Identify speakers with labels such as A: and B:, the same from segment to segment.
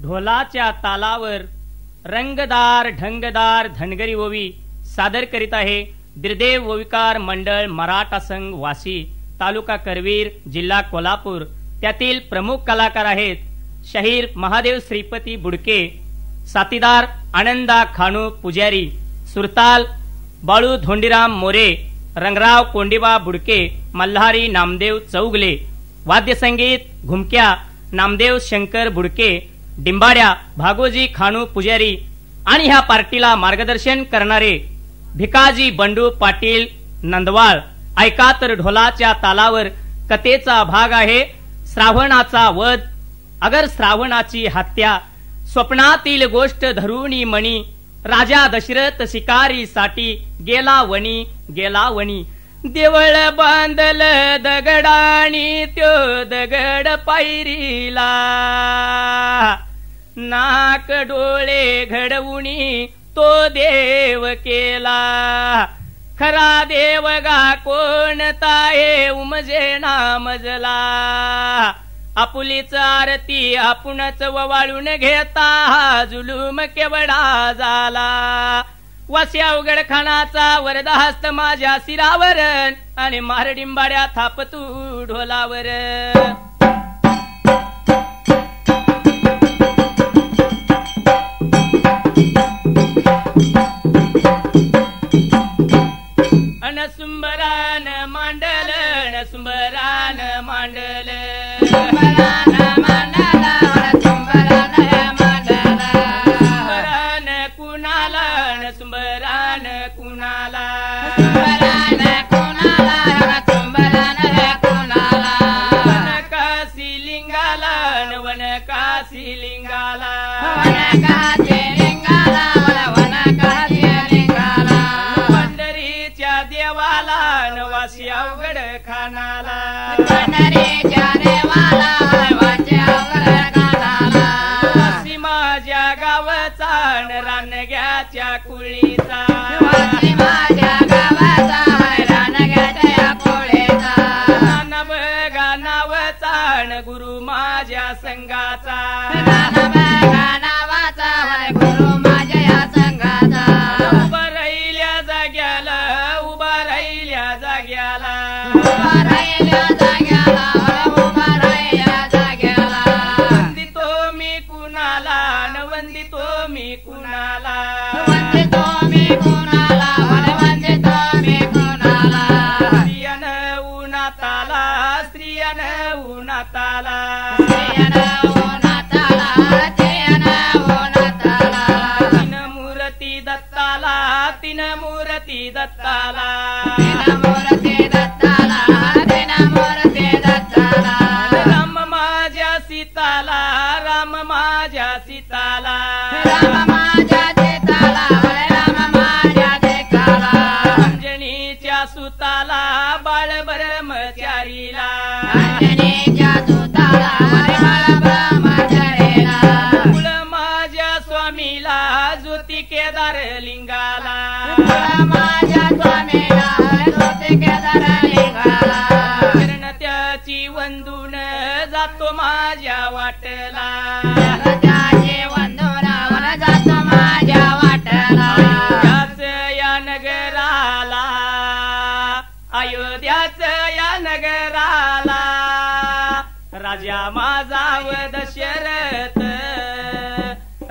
A: ढोलाच्या तालावर रंगदार ढंगदार धनगरी ओवी सादर करीत आहे बिरदेव ओविकार मंडळ मराठा संघ वाशी, तालुका करवीर, जिल्हा कोल्हापूर. त्यातील प्रमुख कलाकार आहेत शाहीर महादेव श्रीपती बुडके, साथीदार आनंदा खानू पुजारी, सुरताल बाळू धोंडीराम मोरे, रंगराव कोंडीबा बुडके, मल्हारी नामदेव चौगले, वाद्यसंगीत घुमक्या नामदेव शंकर बुडके, डिंबाड्या भागोजी खानू पुजारी आणि ह्या पार्टीला मार्गदर्शन करणारे भिकाजी बंडू पाटील नंदवाळ. ऐका तर ढोलाच्या तालावर कथेचा भाग आहे श्रावणाचा वध. अगर श्रावणाची हत्या, स्वप्नातील गोष्ट धरुणी मणी, राजा दशरथ शिकारीसाठी गेला वनी गेला वनी. देवळ बांधल दगडाणी त्यो दगड पायरीला, नाक डोळे घडवुनी तो देव केला. खरा देव गा कोणता हे उमजे नामजला, आपुलीच आरती आपणच ववाळून घेता जुलूम केवढा झाला. वासी अवघड खानाचा वरदा हस्त माझ्या शिरावर आणि मारडिंबाड्या थापतू ढोलावर. अनसुंबरान मांडल नसुंबरान मांडल, पंढरीच्या देवाला नवासी अवघड खानाला, पंढरीच्या देवाला नवासी अवघड खानाला. वासी माझ्या गावचा रानग्याच्या कुळीचा, वासी माझ्या गावचा रानग्याच्या कुळीचा. नानबगा नावचा गुरु माझ्या संघाचा, तीन मूर्ती दत्ताला, तीन मूर्ती दत्ताला, तीन मूर्ती दत्ताला. राम माझ्या सीताला, राम माझ्या सीताला, राम माझ्या सीताला, राम माझ्या सीताला. अंजनीच्या सुताला, बाळ ब्रह्मचारीला, अंजनीच्या सुताला, बाळ ब्रह्मचारीला. कुळ माझ्या स्वामीला, ज्योती केदार लिंगाला, माझ्या स्वामीला ज्योती केदार लिंगाला. चरण त्याची वंदून जातो माझ्या वाटला, त्याची वंदून जातो माझ्या वाटला. त्याच या नगराला, अयोध्याच या नगराला, राजा माझा व दशरथ,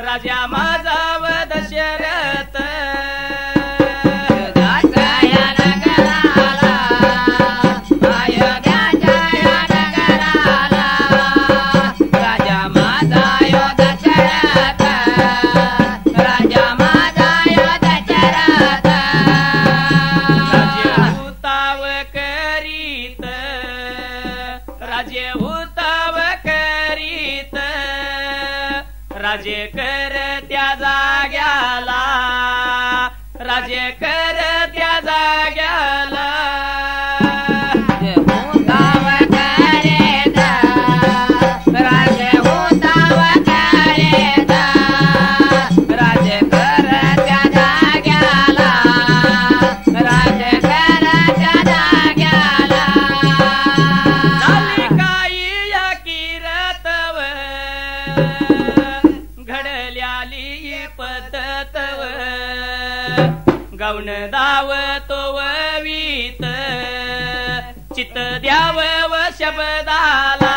A: राजा माझा व दशरथ. राजे कर त्या जाग्याला, राजे कर त्या जाग्याला. उताव करेत, राजे उताव करेत, राजे कर त्या जाग्याला, राजे कर त्या जाग्याला. झाली काही या किरतव पद्धतव गाऊन दाव तो वीत चित्त द्याव व शब्दाला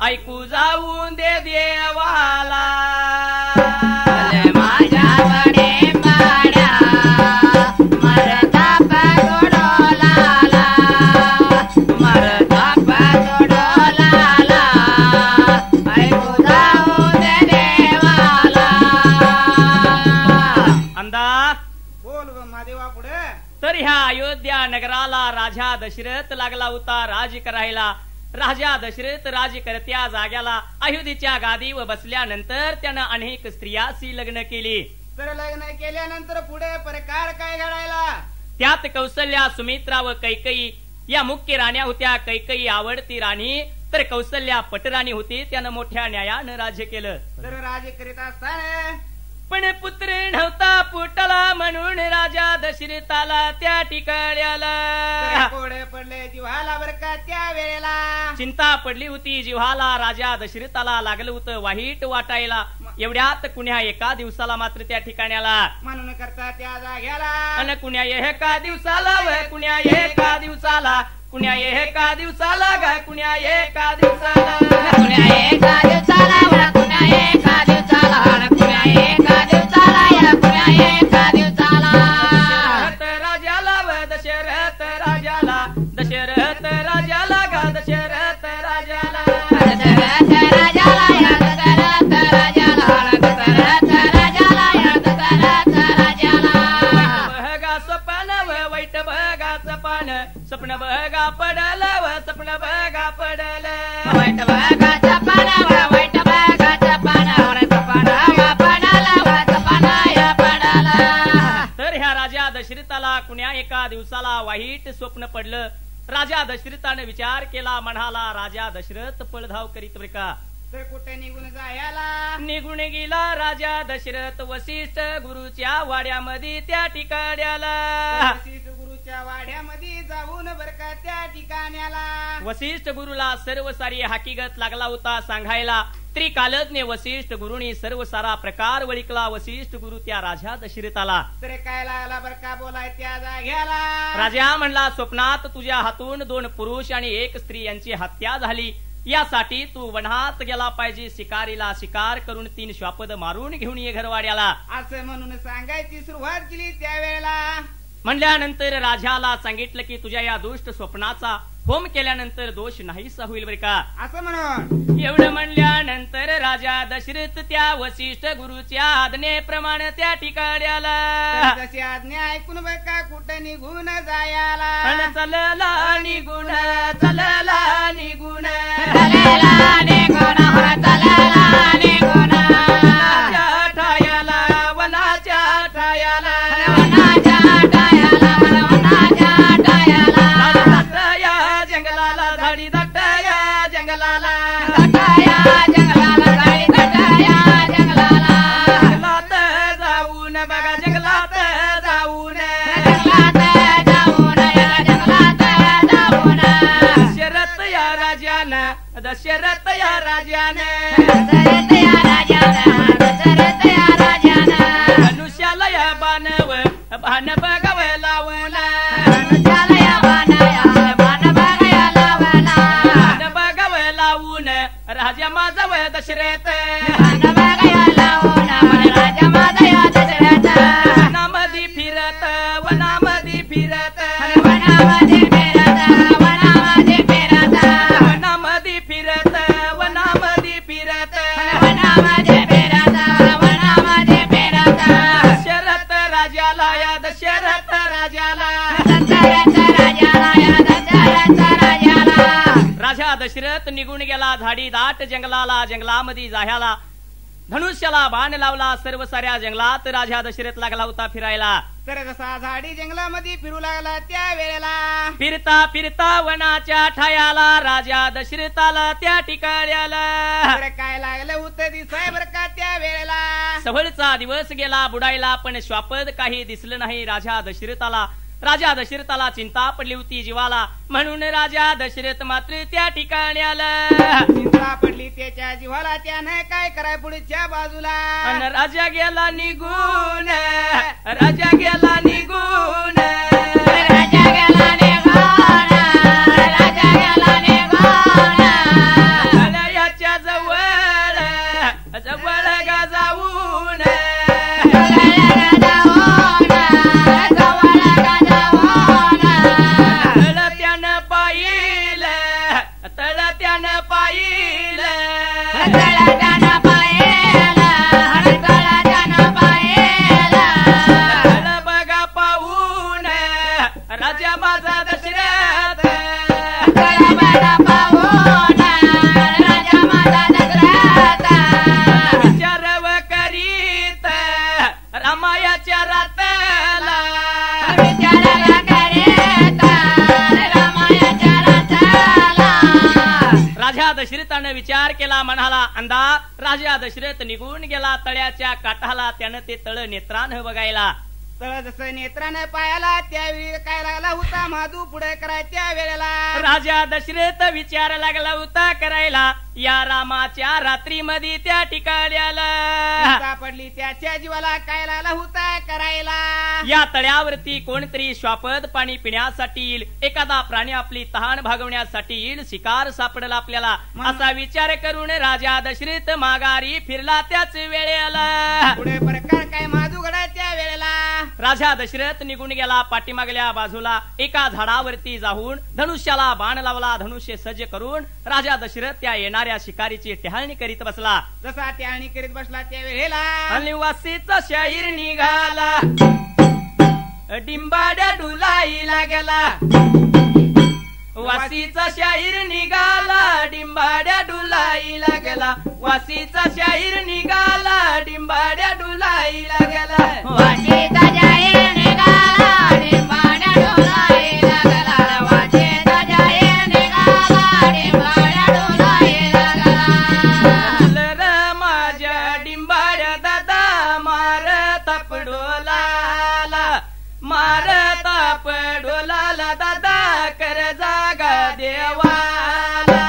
A: ऐकू जाऊन दे देवाला माझ्या वडिंबाड्या मरताप तोडोलाला मरताप तोडोलाला ऐकू जाऊन दे देवाला अंदा
B: बोल महादेवा पुढे.
A: तर ह्या अयोध्या नगराला राजा दशरथ लागला होता राज करायला. राजा दशरथ राजकर्त्या जाग्याला अयोध्येच्या गादीवर बसल्यानंतर त्यानं अनेक स्त्रियाशी लग्न केली.
B: तर लग्न केल्यानंतर पुढे प्रकार काय घडायला.
A: त्यात कौसल्या सुमित्रा व कैकई या मुख्य राण्या होत्या. कैकई आवडती राणी तर कौसल्या पटराणी होती. त्यानं मोठ्या न्यायानं राज्य केलं.
B: तर राज्य करीत असताना
A: पण पुत्र नव्हता पुटला म्हणून राजा दशरथाला त्या ठिकाण्याला
B: कोडे पडले जिव्हाला बर का. त्या वेळेला
A: चिंता पडली होती जिव्हाला. राजा दशरथाला लागलं होतं वाईट वाटायला. एवढ्यात कुण्या एका दिवसाला मात्र त्या ठिकाण्याला
B: म्हणून करता त्या जाग्याला
A: अन कुण्या एका दिवसाला व कुण्या एका दिवसाला कुण्या एका दिवसाला ग कुण्या एका दिवसाला कुण्या एका दिवसाला व कुण्या एका दिवसाला कुण्या एका दिवसाला या कुण्या एका दिवसाला राजाला व दशरथ राजाला दशरथ राजाला ग दशरथ राजाला दशरथ राजाला या दशरथ राजाला दशरथ राजाला या दशरथ राजाला बघा स्वप्न व वाईट बघा सपन स्वप्न बघा पडल व स्वप्न बघा पडल वाईट बघा सपन व वाईट बघा सपन तर ह्या राजा दशरथाला कुण्या एका दिवसाला वाईट स्वप्न पडलं. राजा दशरथाने विचार केला. म्हणाला राजा दशरथ पळधाव करीत बर का.
B: तर कुठे निघून जायला
A: निघून गेला राजा दशरथ वसिष्ठ गुरुच्या वाड्यामध्ये त्या ठिकाण्याला.
B: वसिष्ठ गुरुच्या वाड्यामध्ये जाऊन बर का त्या ठिकाण्याला
A: वसिष्ठ गुरुला सर्व सारी हकीकत लागला होता सांगायला. त्रिकालज्ञ वसिष्ठ गुरुनी सर्व सारा प्रकार वळिकला. वसिष्ठ गुरु त्या राजा दशरथाला
B: तर काय लागला बर का बोलाय त्या जाग्याला.
A: राजा म्हणला स्वप्नात तुझ्या हातून 2 पुरुष आणि 1 स्त्री यांची हत्या झाली. यासाठी तू वनात गेला पाहिजे. शिकारीला शिकार करून 3 श्वापद मारून घेऊन ये घरवाड्याला
B: असं म्हणून सांगायची सुरुवात केली. त्यावेळेला
A: म्हणल्यानंतर राजाला सांगितलं की तुझ्या या दुष्ट स्वप्नाचा होम केल्यानंतर दोष नाहीसा होईल बर का.
B: असं म्हणून
A: एवढं म्हणल्यानंतर राजा दशरथ त्या वसिष्ठ गुरुच्या आज्ञेप्रमाणे त्या ठिकाण्याला
B: जशी आज्ञा ऐकून बर का कुठे निघून जायला.
A: चलला निघून चलला निघून
B: चलला निघून चलला निघून
A: ठायाला वनाच्या ठायाला
B: वनाच्या ठायाला वनाच्या ठायाला
A: या जंगलाला झाडी दट्टया जंगलाला
B: दट्टया जंगलाला झाडी दट्टया जंगलाला
A: जंगलात जाऊन बघा जंगलात जाऊन
B: जंगलात जाऊन जंगलात जाऊन
A: दशरथ या राजानं दशरथ या राजानं
B: दशरथ या राजानं दशरथ या राजानं
A: धनुष्याला या बाणव बाण बघाव लावला
B: धनुष्याला या बाण बघाया लावला
A: बाण बघाव लावून राजा माझा व दशरथ
B: बाण बघाया लावून राजा माझा या दशरथ
A: वनामध्ये फिरत वनामध्ये फिरत
B: वनामध्ये फिरत वनामध्ये फिरत
A: वनामध्ये फिरत वनामध्ये फिरत
B: वनामध्ये फिरत वनामध्ये फिरत
A: दशरथ राजाला या दशरथ राजाला
B: दशरथ राजाला या दशरथ राजाला
A: राजा दशरथ निघून गेला झाडी दाट जंगलाला. जंगलामध्ये जाह्याला धनुष्याला बाण लावला. सर्व साऱ्या जंगलात राजा दशरथ लागला होता फिरायला.
B: तर जसा झाडी जंगलामध्ये फिरू लागला त्या वेळेला
A: फिरता फिरता वनाच्या ठायाला राजा दशरथाला त्या ठिकाण्याला
B: तर काय लागलं होतं दिसाय बर का त्या वेळेला.
A: सवळचा दिवस गेला बुडायला पण श्वापद काही दिसलं नाही राजा दशरथाला. राजा दशरथाला चिंता पडली होती जीवाला म्हणून राजा दशरथ मात्र त्या ठिकाणी आला.
B: चिंता पडली त्याच्या जीवाला त्यानं काय कराय पुढच्या बाजूला.
A: अन राजा गेला निघून राजा गेला निघून
C: राजा गेला निघून राजा गेला निघून
A: तळ्याच्या जवळ जवळ गा जाऊन तळत्यानं पाहिलं तळत्यानं पाहिलं तळ बघा पाहून राजा माझा दशरथ विचारव करीत रामायाच्या रातला राजा दशरथानं विचार केला म्हणाला अंधा. राजा दशरथ निघून गेला तळ्याच्या काठाला. त्यानं ते तळ नेत्रानं बघायला.
B: तळ जसं नेत्रानं पायाला त्यावेळी काय लागला होता माधू पुढे कराय त्या वेळेला.
A: राजा दशरथ विचार लागला होता करायला. या रामाच्या रात्रीमध्ये त्या ठिकाणी आला.
B: चिंता पडली त्याच्या जीवाला काय लागला होता करायला.
A: या तळ्यावरती कोणतरी श्वापद पाणी पिण्यासाठी येईल. एखादा प्राणी आपली तहान भागवण्यासाठी येईल. शिकार सापडला आपल्याला असा विचार करून राजा दशरथ माघारी फिरला. त्याच वेळेला
B: पुढे प्रकार काय माधू घडा त्या वेळेला.
A: राजा दशरथ निघून गेला. पाठीमागल्या बाजूला एका झाडावरती जाऊन धनुष्याला बाण लावला. धनुष्य सज्ज करून राजा दशरथ त्या येणाऱ्या शिकारीची टहळणी करीत बसला.
B: जसा त्याणी करीत बसला त्या वेळेला
A: आणि वासीचा शाहीर निघाला. डिंबाड्या डुलाई लागला. वासीचा शाहीर निघाला. डिंबाड्या डुलाई लागला. वासीचा शाहीर निघाला. डिंबाड्या डुलाई लागला. माझ्या डिंबाड्या दादा मार ताप डोलाला. मार ताप डोलाला दादा कर जागा देवाला.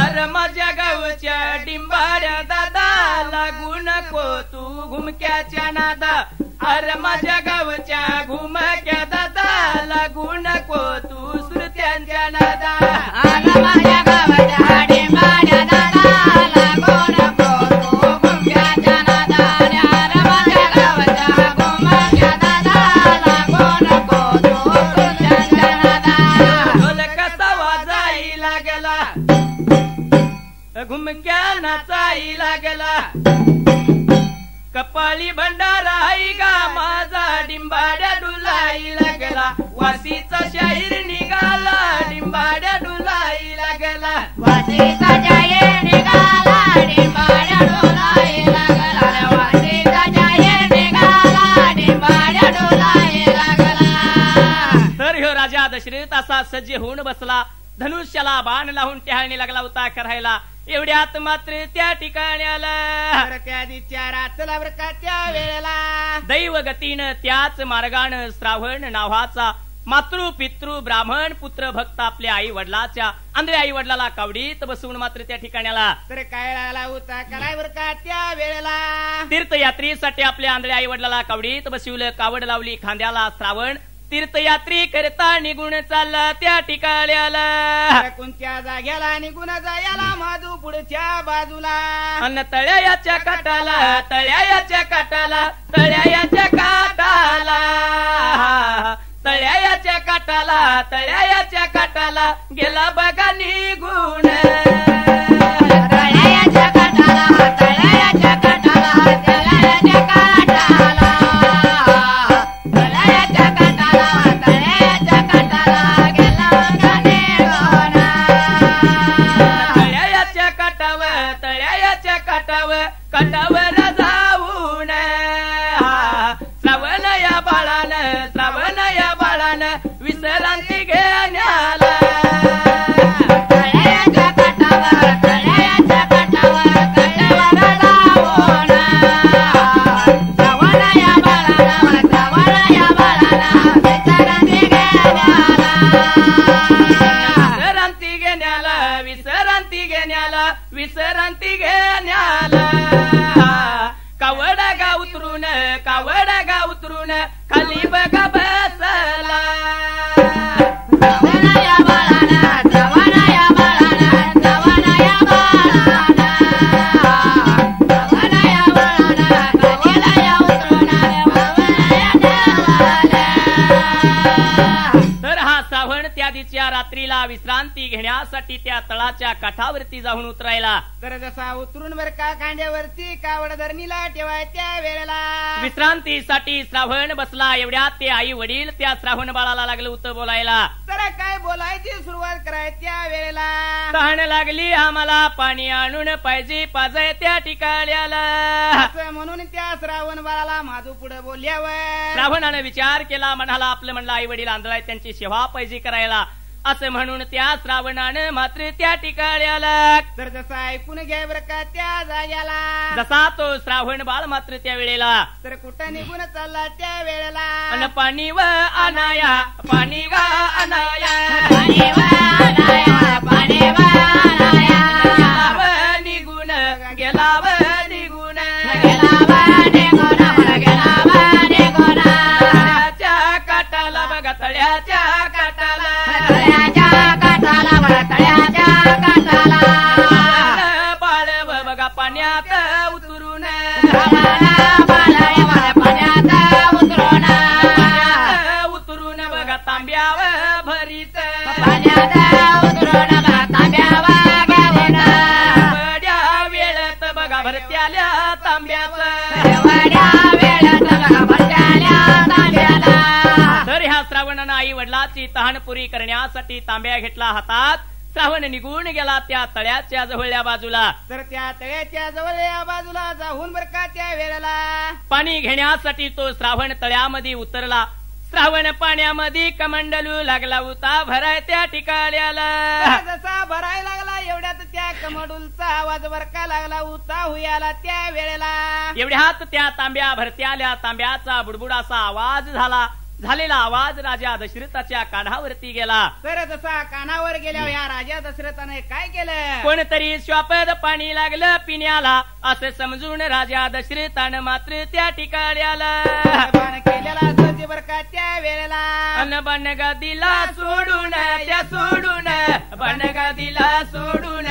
A: अरे माझ्या गावच्या डिंबाड्या दादा लागू नको तू घुमक्याच्या नादा. अरे माझ्या गावच्या घुमक्या दादा लागू नको तू श्रुत्यांच्या नादा. ढोल कसा वाजाई लागला. घुमक्या नाचाई लागला. कपाळी भंडारा गा माझा डिंबाड्या डुलाई लागला. वासीचा शाहीर निघाला. डिंबाड्या डुलाई लागला. तर ह्यो राजा दशरथ असा सज्ज होऊन बसला. धनुष्याला बाण लावून टहळणी लागला होता करायला. एवढ्यात मात्र त्या ठिकाणी आला.
B: तर त्या दिवच्या रातला बर का त्या वेळेला
A: दैवगतीनं त्याच मार्गानं श्रावण नावाचा मातृ पितृ ब्राह्मण पुत्र भक्त आपल्या आई वडिलाच्या आंधळ्या आई वडिलाला कावडीत बसवून मात्र त्या ठिकाणी आला.
B: तर काय लागला होता कराय बर का त्या वेळेला.
A: तीर्थयात्रीसाठी आपल्या आंधळ्या आई वडिलाला कावडीत बसवलं. कावड लावली खांद्याला. श्रावण तीर्थयात्री करता निघून चालला त्या ठिकाणी आला.
B: कोणत्या जाग्याला निघून जायला माधू पुढच्या बाजूला.
A: अन्न तळ्याच्या काटाला. तळ्याच्या काटाला. तळ्याच्या काटाला. तळ्याच्या काटाला. तळ्याच्या काटाला गेला बघा निघून.
C: तळ्याच्या काटाला. तळ्याच्या काटाला.
A: विसरांती घेण्याला कावडा गा उतरून खाली बघा बसला त्या रात्रीला विश्रांती घेण्यासाठी त्या तळाच्या काठावरती जाऊन उतरायला.
B: तर जसा उतरून बर का खांद्यावरती कावड धरणीला ठेवाय त्या वेळेला
A: विश्रांतीसाठी श्रावण बसला. एवढ्यात ते आई वडील त्या श्रावण बाळाला लागलं होतं बोलायला.
B: तर काय बोलायची सुरुवात कराय त्या वेळेला
A: तहान लागली आम्हाला पाणी आणून पाहिजे पाजय त्या ठिकाण्याला
B: असं म्हणून त्या श्रावण बाळाला माधू पुढे बोलल्यावर
A: श्रावणानं विचार केला. म्हणाला आपलं म्हणलं आई वडील आंधळा त्यांची सेवा पाहिजे करायला असं म्हणून त्या श्रावणानं मात्र त्या ठिकाण्याला.
B: तर जसा ऐकून घ्या बर का त्या जाग्याला
A: जसा तो श्रावण बाळ मात्र त्या वेळेला
B: तर कुठं निघून चालला त्या वेळेला
A: अन पाणी व अनाया पाणी व अनाया निघून गेला निघून तळ्याच्या काटाला बघा तळ्याच्या काटाला बाळव बघा पाण्यात उतरून उतरून बघा तांब्यावर भरीत बड्या वेळात बघा भरत्याल्या तांब्यात. तर ह्या श्रावणानं आई वडिलाची तहान पुरी करण्यासाठी तांब्या घेतला हातात. श्रावण निघून गेला त्या तळ्याच्या जवळल्या बाजूला.
B: तर त्या तळ्याच्या जवळल्या बाजूला जाऊन बर का त्या वेळेला
A: पाणी घेण्यासाठी तो श्रावण तळ्यामध्ये उतरला. श्रावण पाण्यामध्ये कमंडलू लागला होता भराय त्या ठिकाण्याला.
B: जसा भरायला लागला एवढ्यात त्या कमंडूलचा आवाज बरका लागला होता हुयाला त्या वेळेला.
A: एवढ्यात त्या तांब्या भरत्याल्या तांब्याचा बुडबुडाचा आवाज झालेला आवाज राजा दशरथाच्या कानावरती गेला.
B: तर जसा कानावर गेल्यावर या राजा दशरथाने काय केलं
A: कोणतरी श्वापद पाणी लागलं पिण्याला असं समजून राजा दशरथानं मात्र त्या ठिकाण्याला
B: केलेला सोजी बर का त्या वेळेला
A: अन बनगदीला सोडून त्या सोडून बनगदीला सोडून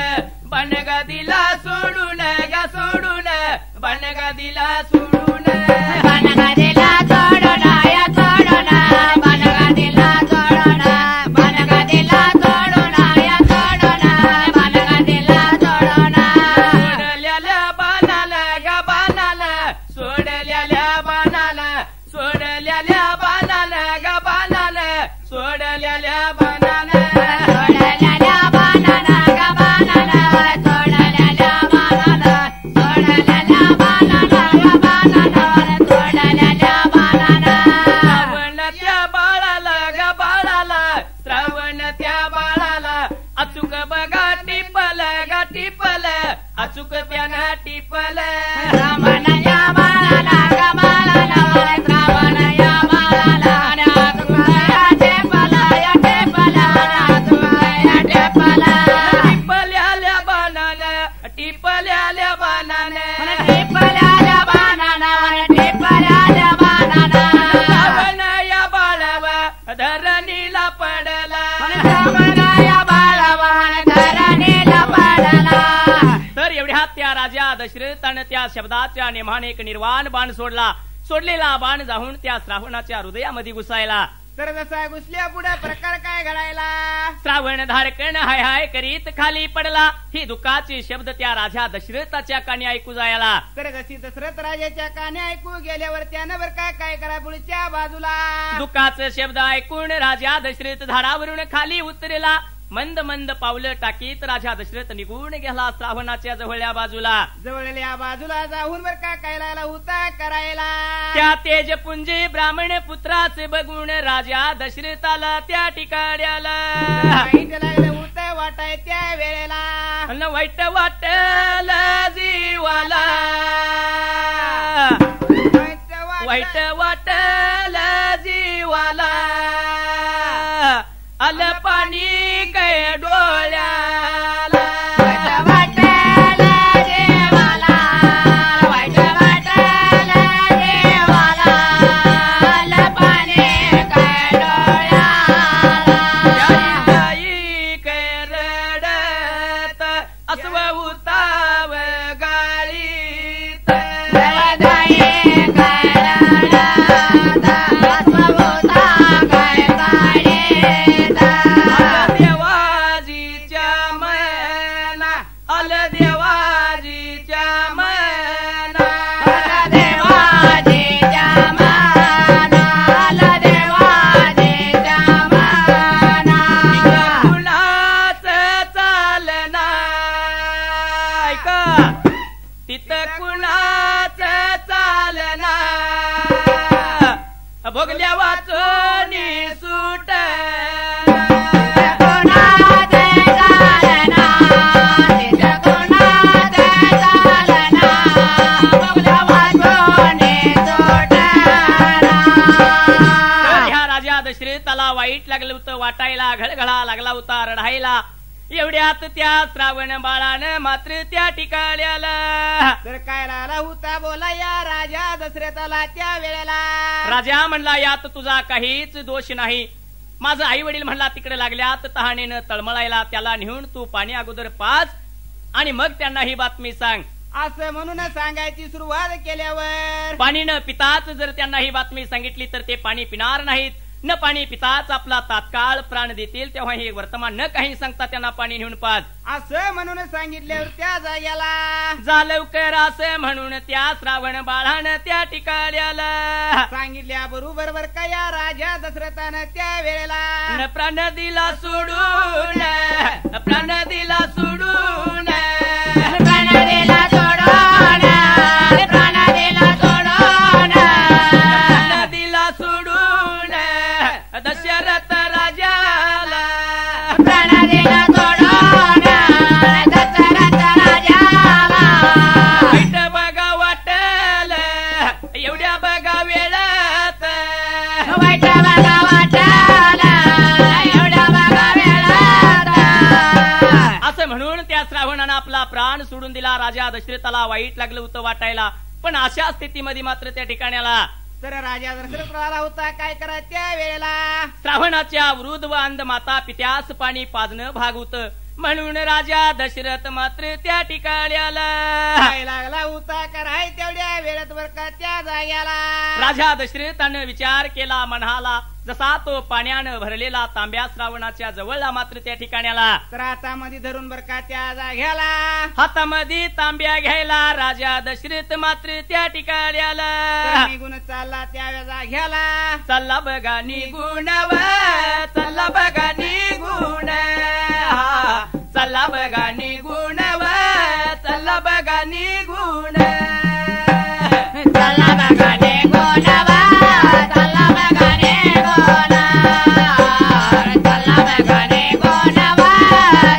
A: बनगदीला सोडून या सोडून बनगदीला सोडून
C: बनगदीला सोडून या सोडून बनगदीला सोडून बनगदीला सोडून या सोडून बनगदीला सोडून
A: सोडलेल्या बाणाला गा बाणाला सोडलेल्या बाणाला सोडलेल्या बाणाला गा बाणाला सोडलेल्या बाणाला
C: सोडलेल्या बाणाला गा बाणाला सोडलेल्या बाणाला सोडलेल्या बाणाला गा बाणाला सोडलेल्या बाणाला
A: श्रावण त्या बाळाला गा बाळाला श्रावण त्या बाळाला अचूक बघा टिपल गा टिपल अचूक त्यानं टिपल
C: श्रावण या बाळाला गा बाळाला श्रावण या बाळाला टेपला या टेपला या टेपला
A: टिपल्याल्या बाणानं टिपल्याल्या बाणानं
C: टेपल्याल्या बाणाला टेपल्याल्या बाणाला
A: श्रावण या बाळावा धरणीला पडला
C: श्रावण या बाळाला धरणीला पडला.
A: तर एवढ्यात त्या राजा दशरथानं त्या शब्दाच्या नेमाने एक निर्वाण बाण सोडलेला बाण जाऊन त्या श्रावणाच्या हृदयामध्ये घुसायला.
B: तर जसा घुसल्या पुढे प्रकार काय घडायला
A: श्रावण धारकण हाय हाय करीत खाली पडला. ही दुःखाचे शब्द त्या राजा दशरथाच्या कानी ऐकू जायला.
B: तर जशी दशरथ राजाच्या काने ऐकू गेल्यावर त्यानं बर काय करा पुढच्या बाजूला
A: दुःखाचे शब्द ऐकून राजा दशरथ झाडावरून खाली उतरला. मंद मंद पावलं टाकीत राजा दशरथ निघून गेला श्रावणाच्या जवळल्या
B: बाजूला जाऊन बर काय लागला होता करायला.
A: त्या तेजपुंजी ब्राह्मण पुत्राचे बघून राजा दशरथाला त्या ठिकाण्याला
B: वाईट लागलं होतं वाटाय त्या वेळेला
A: अन वाईट वाटल जीवाला वाईट वाटल जीवाला आल पाणी काय डोळ्याला भोगल्या वाचोनी सुट ह्या राजा दशरथाला वाईट लागलं होतं वाटायला घळघळा लागला होता रडायला एवढ्यात त्या श्रावण बाळानं मात्र त्या ठिकाण्याला
B: तर काय लागला होता बोला या राजा दशरथाला त्या वेळेला
A: राजा म्हणला यात तुझा काहीच दोष नाही माझं आई वडील म्हणला तिकडे लागल्यात तहानेनं तळमळायला त्याला नेऊन तू पाणी अगोदर पाच आणि मग त्यांना ही बातमी सांग
B: असं म्हणून सांगायची सुरुवात केल्यावर
A: पाणी न पिताच जर त्यांना ही बातमी सांगितली तर ते पाणी पिणार नाहीत न पाणी पिताच आपला तात्काळ प्राण देतील तेव्हा हे वर्तमान न काही सांगता त्यांना पाणी नेऊन पाच
B: असं म्हणून सांगितल्यावर त्या जाग्याला
A: जा लवकर असं म्हणून त्या श्रावण बाळानं त्या ठिकाण्याला
B: सांगितल्या बरोबर बर का या राजा दशरथानं त्या वेळेला
A: न प्राण दिला सोडून प्राण दिला सोडून
C: प्राण दिला सोडून प्राण दिला सोडून
A: प्राण दिला सोडून दशरथ राजाला
C: प्राण दिला सोडून दशरथ राजाला
A: वाईट बघा वाटल एवढ्या बघा वेळात
C: वाईट बघा वाटलं एवढ्या बघा वेळात
A: असं म्हणून त्या श्रावणानं आपला प्राण सोडून दिला राजा दशरथाला वाईट लागलं होतं वाटायला पण अशा स्थितीमध्ये मात्र त्या ठिकाण्याला
B: तर राजा दशरथ आला होता काय करा त्या वेळेला
A: श्रावणाच्या वृद्ध व अंध माता पित्यास पाणी पाजणं भाग होतं म्हणून राजा दशरथ मात्र त्या ठिकाण्याला
B: काय लागला होता कराय तेवढ्या वेळेत बर का त्या जाग्याला
A: राजा दशरथानं विचार केला म्हणाला जसा तो पाण्यानं भरलेला तांब्या श्रावणाच्या जवळला मात्र त्या ठिकाण्याला
B: तर हातामध्ये धरून बर का त्या जाग्याला
A: हातामध्ये तांब्या घ्यायला राजा दशरथ मात्र त्या ठिकाण्याला
B: तर निघून चालला त्या जाग्याला
A: चला बघा निघून चला बघा निघून चला बघा निघून चला बघा निघून
C: चला बघा निघून चला बघा निघून चला बघा निघून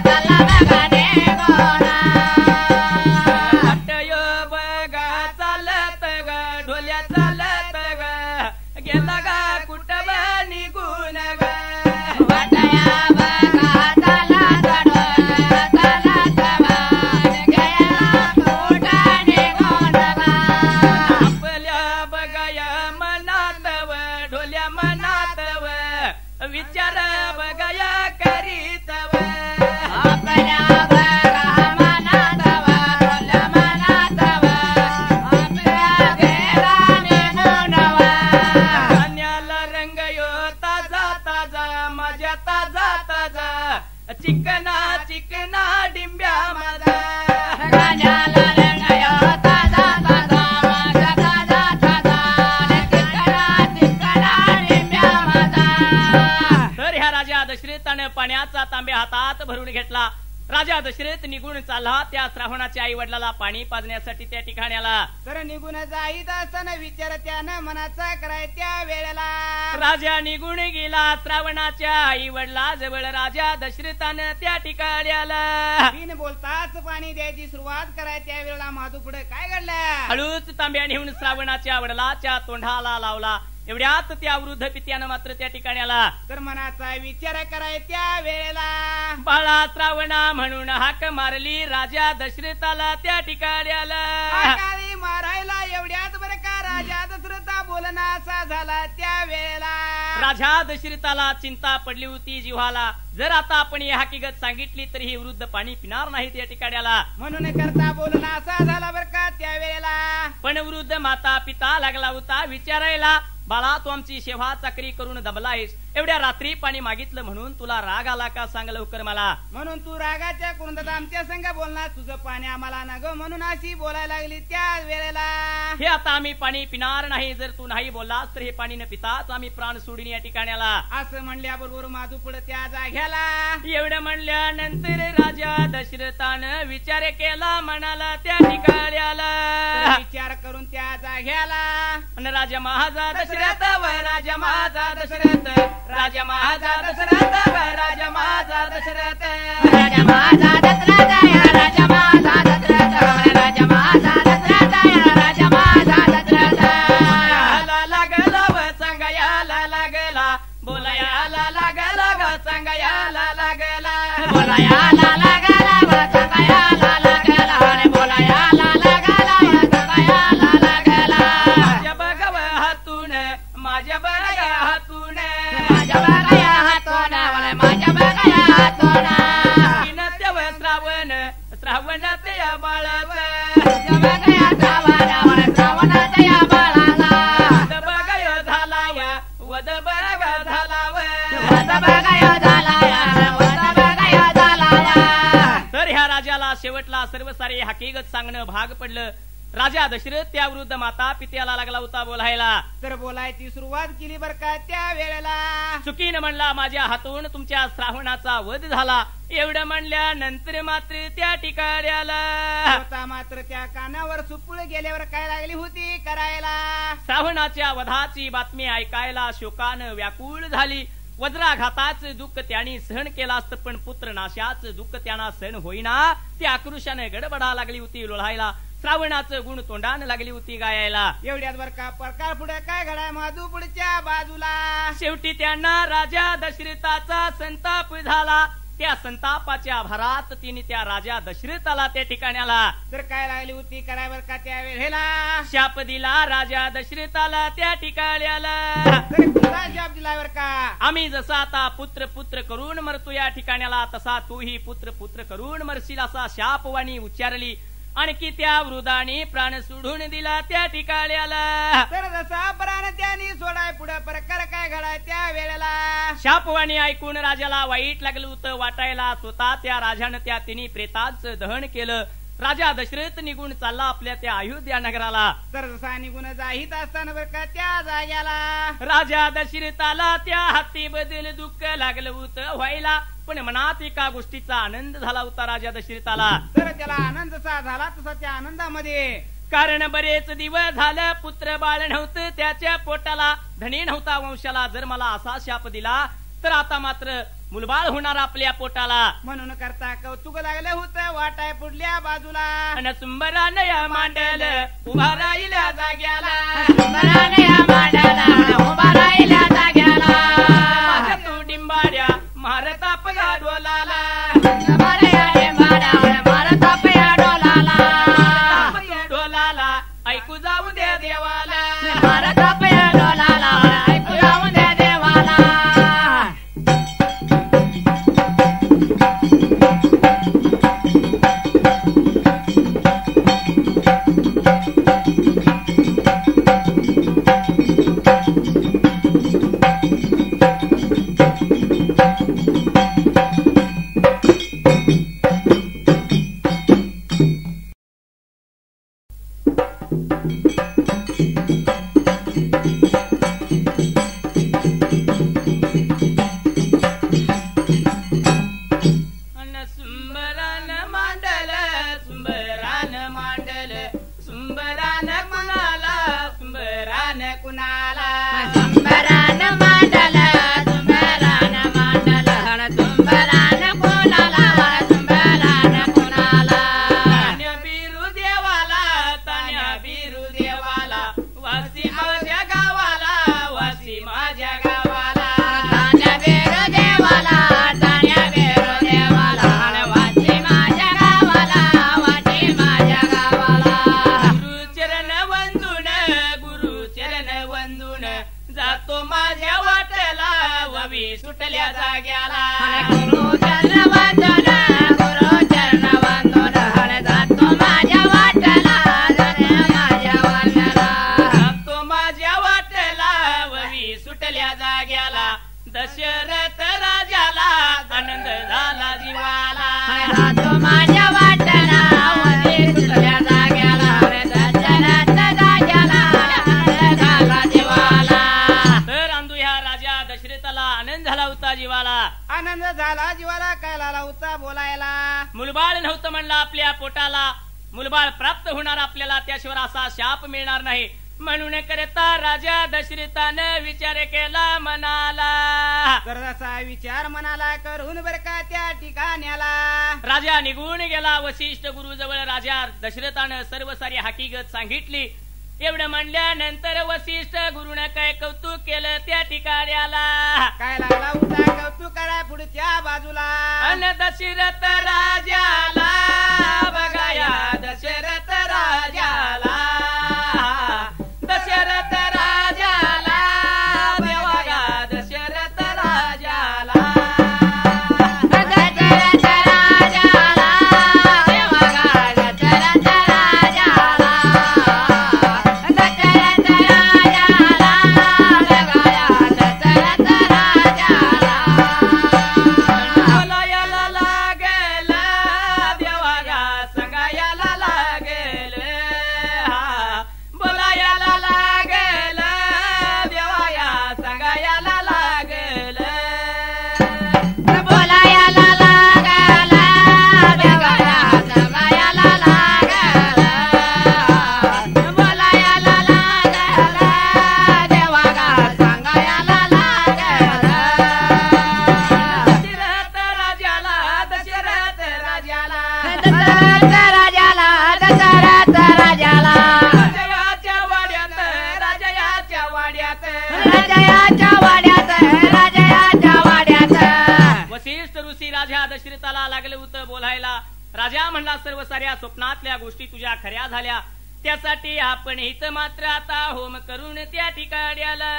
C: चला बघा निघून
A: हटयो बघा चालत ग ढोल्या चालत ग गेला गा कुटब निघून ग
C: वाटया बघा चला चला गेला कुठं निघून
A: आपल्या बघाया मनातव ढोल्या मनातव विचार बघाया करीतव
C: आपल्या बघा मनातव ढोल्या मनातव आपल्या गेला निघून
A: धान्याला रंग यो ताजा ताजा माझ्या ताजा ताजा चिकना चिकना डिंब्या माझा
C: गाण्याला रंगयो ताजा ताजा माझा ताजा ताजा तिकडा निंब्या माझा
A: तर ह्या राजा दशरथानं पाण्याचा तांब्या हातात भरून घेतला राजा दशरथ निघून चालला त्या श्रावणाच्या आई वडिलाला पाणी पाजण्यासाठी त्या ठिकाणी आला.
B: तर निघून जाईत असताना विचार त्यानं मनाचा कराय त्या वेळेला.
A: राजा निघून गेला श्रावणाच्या आई वडिला जवळ राजा दशरथानं त्या ठिकाणी आला.
B: बिन बोलताच पाणी द्यायची सुरुवात कराय त्या वेळेला माधू पुढे काय घडलं.
A: हळूच तांब्या नेऊन श्रावणाच्या वडिलाच्या तोंडाला लावला. एवढ्यात त्या वृद्ध पित्यानं मात्र त्या ठिकाणी आला.
B: तर मनाचा विचार कराय त्या वेळेला
A: बाळा श्रावणा म्हणून हाक मारली. राजा दशरथाला त्या ठिकाणी आला.
B: आकाळी मारायला एवढ्यात बरं का राजा दशरथा बोलना असा झाला त्या वेळेला.
A: राजा दशरथाला चिंता पडली होती जीवाला. जर आता आपण ही हकीकत सांगितली तर ही वृद्ध पाणी पिणार नाही त्या ठिकाणी आला.
B: म्हणून करता बोलना असा झाला बरं का त्या वेळेला.
A: पण वृद्ध माता पिता लागला होता विचारायला, बाळा तू आमची सेवा चाकरी करून दमलायस, एवढ्या रात्री पाणी मागितलं म्हणून तुला राग आला का सांग लवकर मला.
B: म्हणून तू रागाच्या कुंडात आमच्या संग बोलणार, तुझं पाणी आम्हाला न ग म्हणून अशी बोलायला लागली त्या वेळेला.
A: हे आता आम्ही पाणी पिणार नाही. जर तू नाही बोललास तर हे पाणी न पिताच आम्ही प्राण सोडून या ठिकाणी आला.
B: असं म्हणल्याबरोबर माधू पुढे त्या जाग्याला.
A: एवढं म्हणल्यानंतर राजा दशरथानं विचार केला, म्हणाला त्या ठिकाणी आला.
B: विचार करून त्या जाग्याला
A: आणि राजा महाजा दशरथ व राजा महाजा दशरथ, राजा महाजा दशरथ व राजा महाजा दशरथ,
C: राजा माझा दशरथ या राजा माझा दशरथ, राजा माझा दशरथ या राजा माझा दशरथ.
A: याला लागला व सांगायला लागला, बोलायला लागला व सांगायला लागला,
C: बोलायला लागला व सांगायला लागला, रे बोलायला लागला व सांगायला लागला.
A: माझ्या बघाव हातून, माझ्या बघा हातून,
C: माझ्या बघाया हातोना, माझ्या बघाया हातोना.
A: किनत्याव श्रावण, श्रावणात या बाळाचं,
C: माझ्या बघाया श्रावण, श्रावणात या बाळाला.
A: वद बघाय झालाय, वद बघा झालाव,
C: वद बघाया झालाया, वद बघाया झालाया.
A: तर ह्या राजाला शेवटला सर्व सारे हकीकत सांगणं भाग पडलं. राजा दशरथ त्या वृद्ध माता पित्याला लागला होता बोलायला.
B: तर बोलायची सुरुवात केली बर का त्या वेळेला.
A: चुकीनं म्हणला, माझ्या हातून तुमच्या श्रावणाचा वध झाला. एवढं म्हणल्यानंतर मात्र त्या ठिकाणी आला.
B: होता मात्र त्या कानावर सुपुळ गेल्यावर काय लागली होती करायला.
A: श्रावणाच्या वधाची बातमी ऐकायला शोकानं व्याकुळ झाली. वज्राघाताचं दुःख त्यांनी सहन केलं असतं, पण पुत्र नाशाचं दुःख त्यांना सहन होईना. त्या आक्रोशाने गडबडा लागली होती लोळायला. श्रावणाचं गुण तोंडानं लागली होती गायाला.
B: एवढ्यात बर का प्रकार पुढे काय घडाय माधू पुढच्या बाजूला.
A: शेवटी त्यांना राजा दशरथाचा संताप झाला. त्या संतापाच्या भरात तिने त्या राजा दशरथाला त्या ठिकाणी आला.
B: तर काय लागली होती कराय बर का त्या वेळेला.
A: शाप दिला राजा दशरथाला त्या ठिकाणी आला.
B: तरी पुन्हा शाप दिला बर का.
A: आम्ही जसा आता पुत्र पुत्र करून मरतो या ठिकाणी आला, तसा तूही पुत्र पुत्र करून मरशील असा शापवाणी उच्चारली. आणखी त्या वृद्धाने प्राण सोडून दिला त्या ठिकाणी आला.
B: तर जसा प्राण त्यांनी सोडाय पुढे प्रकार काय घडाय त्या वेळेला.
A: शापवाणी ऐकून राजाला वाईट लागलं होतं वाटायला. स्वतः त्या राजानं त्या तिन्ही प्रेताचं दहन केलं. राजा दशरथ निघून चालला आपल्या त्या अयोध्या नगराला.
B: तर जसा निघून जाहीत असताना बर का त्या जाग्याला.
A: राजा दशरथाला त्या हत्तीबद्दल दुःख लागलं होतं व्हायला, पण मनात एका गोष्टीचा आनंद झाला होता राजा दशरथाला.
B: तर त्याला आनंद जसा झाला तसा त्या आनंदामध्ये.
A: कारण बरेच दिवस झालं पुत्र बाळ नव्हतं त्याच्या पोटाला, धनी नव्हता वंशाला. जर मला असा शाप दिला तर आता मात्र मुलबाळ होणार आपल्या पोटाला.
B: म्हणून करता कौतुक लागलं होतं वाटाय पुढल्या बाजूला.
A: अन सुंबराने मांडल उभा राहिल्या जाग्याला,
C: सुंबराने या मांडाला उभा राहिल्या जाग्याला.
A: माझ्या तू डिंबाड्या मारत आपल्या डोलाला,
C: सुंबराया डिंबाड्या मारत आपल्या डोलाला.
A: डोलाला ऐकू जाऊ द्या देवाला,
C: मारत आपल्या डोलाला ऐकू जाऊ द्या देवाला.
B: कुणाला
C: तुंबरान मांडल तुंबरान मांडल तुंबरान कोणाला तुंबरान कोणाला
B: तान्या बिरू देवाला तान्या बिरू देवाला वासी माझ्या गावाला वासी माझ्या गावाला
C: तान्या बेरो देवाला तान्या बेरो देवाला वाची माझ्या गावाला वाची माझ्या गावाला
B: गुरुचरण वंदून जातो माझ्या वाटेला ववी सुटल्या जाग्याला
C: गुरुचरण वंदन गुरुचरण वंदन जातो माझ्या वाटला माझ्या वाटला
B: जातो माझ्या वाटेला ववी सुटल्या जाग्याला दशरथ राजाला आनंद झाला जीवाला
C: जातो माझ्या वाटला वरी सुटल्या जाग्याला दशरथ राजाला झाला जीवाला
A: तर अंधू ह्या राजा दशरथाला आनंद झाला होता जीवाला.
B: आनंद झाला जीवाला काय लाला होता बोलायला
A: मुलबाळ नव्हतं म्हणला आपल्या पोटाला. मुलबाळ प्राप्त होणार आपल्याला त्याशिवाय असा शाप मिळणार नाही म्हणून करता राजा दशरथानं विचार केला मनाला.
B: तर असा विचार मनाला करून बर का त्या ठिकाण्याला
A: राजा निघून गेला. वशिष्ठ गुरुजवळ राजा दशरथानं सर्व सारी हकीकत सांगितली. एवढं म्हणल्यानंतर वशिष्ठ गुरुनं काय कौतुक केलं त्या ठिकाण्याला.
B: काय लागला होता कौतुक करा पुढच्या बाजूला
A: अन दशरथ राजाला बघाया दशरथ राजाला दशरथ राजाला देवागा दशरथ राजाला
C: दशरथ राजाला देवागा दशरथ राजाला दशरथ राजाला देवागा दशरथ राजाला
A: बोलायला लागेल देवागा सांगायला लागेल बोलायला लागेल देवाया सांगायला लागेल
C: बोलायला लागला देवाला सांगायला लागला बोलायला लागला देवाला सांगायला लागला
A: दशरथ राजाला दशरथ राजाला
C: दशरथ राजाला दशरथ राजाला
A: राजयाच्या वाड्यात राजयाच्या वाड्यात
C: राजयाच्या वाड्यात राजयाच्या वाड्यात
A: वशिष्ठ ऋषी राजा दशरथाला लागलं होतं बोलायला. राजा म्हणला सर्व साऱ्या स्वप्नातल्या गोष्टी तुझ्या खऱ्या झाल्या त्यासाठी आपण इथं मात्र आता होम करून त्या ठिकाणी आला.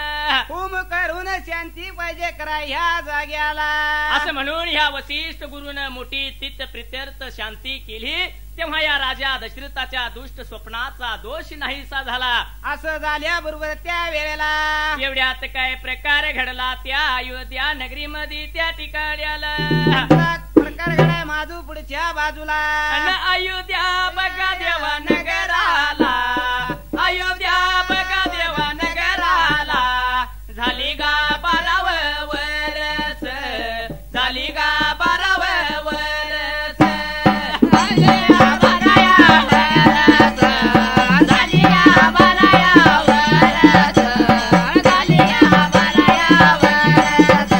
B: होम करून शांती पाहिजे करा ह्या जाग्याला
A: असं म्हणून ह्या वशिष्ठ गुरुनं मोठी चित्त प्रित्यर्थ शांती केली. तेव्हा या राजा दशरथाच्या दुष्ट स्वप्नाचा दोष नाहीसा झाला.
B: असं झाल्याबरोबर त्या वेळेला
A: एवढ्यात काय प्रकार घडला त्या अयोध्या नगरीमध्ये त्या ठिकाणी आला.
B: प्रकार घडाय माधू पुढच्या बाजूला
A: अन अयोध्या बघा देवा नगराला अयोध्या बघा देवा नगराला झाली गा 12 वर्ष झाली गा 12 वर्ष
C: झालिया बराया वरस झालिया बराया वरस झालिया बराया वरस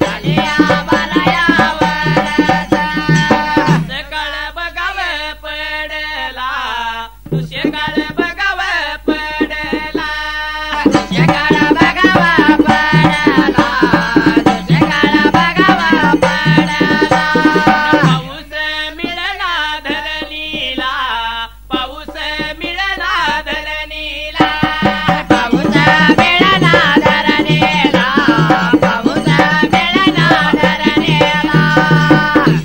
C: झालिया बराया वरस
A: सकाळ बघाव पडला तुझे बघाव पडला
C: जगाला बघावा पडला जगाला बघावा पडला
A: पाऊस मिळना धरणीला पाऊस मिळना धरणीला
C: पाऊस मिळाला धरणीला पाऊस मिळाला धरणीला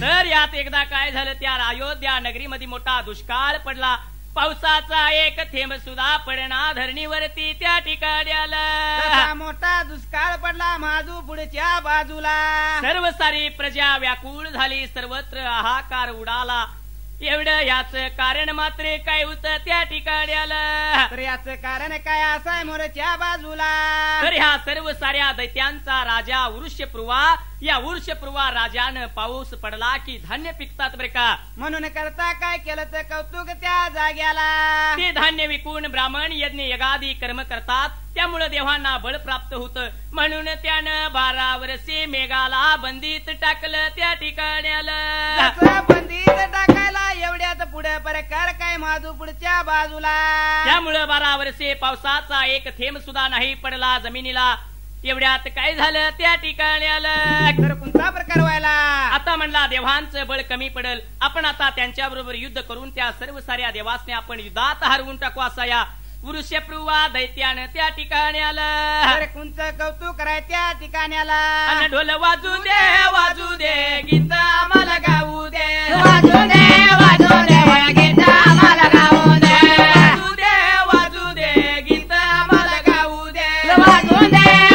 A: तर यात एकदा काय झालं त्या अयोध्या नगरीमध्ये मोठा दुष्काळ पडला. पावसाचा एक थेंब सुद्धा पडना धरणीवरती त्या ठिकाणी आला.
B: तसा मोठा दुष्काळ पडला माधू पुढच्या बाजूला
A: सर्व सारी प्रजा व्याकुळ झाली. सर्वत्र हाहाकार उडाला. एवढं याच कारण मात्र काय होतं त्या ठिकाणी आलं.
B: तर याचं कारण काय असाय मोरच्या बाजूला.
A: तर ह्या सर्व साऱ्या दैत्यांचा राजा वृषपर्वा, या वृषपर्वा राजानं पाऊस पडला की धान्य पिकतात बरे का.
B: म्हणून करता काय केलं तर कौतुक त्या जाग्याला.
A: ते धान्य विकून ब्राह्मण यज्ञ यगादी कर्म करतात, त्यामुळे देवांना बळ प्राप्त होतं. म्हणून त्यानं 12 वर्षे मेघाला बंदीत टाकलं त्या ठिकाणी आलं.
B: बंदीत टाकायला एवढ्यात पुढे प्रकार काय माधू पुढच्या बाजूला.
A: त्यामुळं 12 वर्षे पावसाचा एक थेंब सुद्धा नाही पडला जमिनीला. एवढ्यात काय झालं त्या ठिकाणी आलं.
B: तर कोणता प्रकार व्हायला.
A: आता म्हणला देवांचं बळ कमी पडल, आपण आता त्यांच्या बरोबर युद्ध करून त्या सर्व साऱ्या देवासने आपण युद्धात हरवून टाकू असा या वृषपर्वा दैत्यानं त्या ठिकाणी आलं.
B: तर कोणतं कौतुक कराय त्या ठिकाणी आला.
A: अन ढोल वाजू दे गीत आम्हाला गाऊ दे.
C: वाजू दे गीत आम्हाला गाऊ दे.
A: वाजू दे गीत आम्हाला गाऊ दे.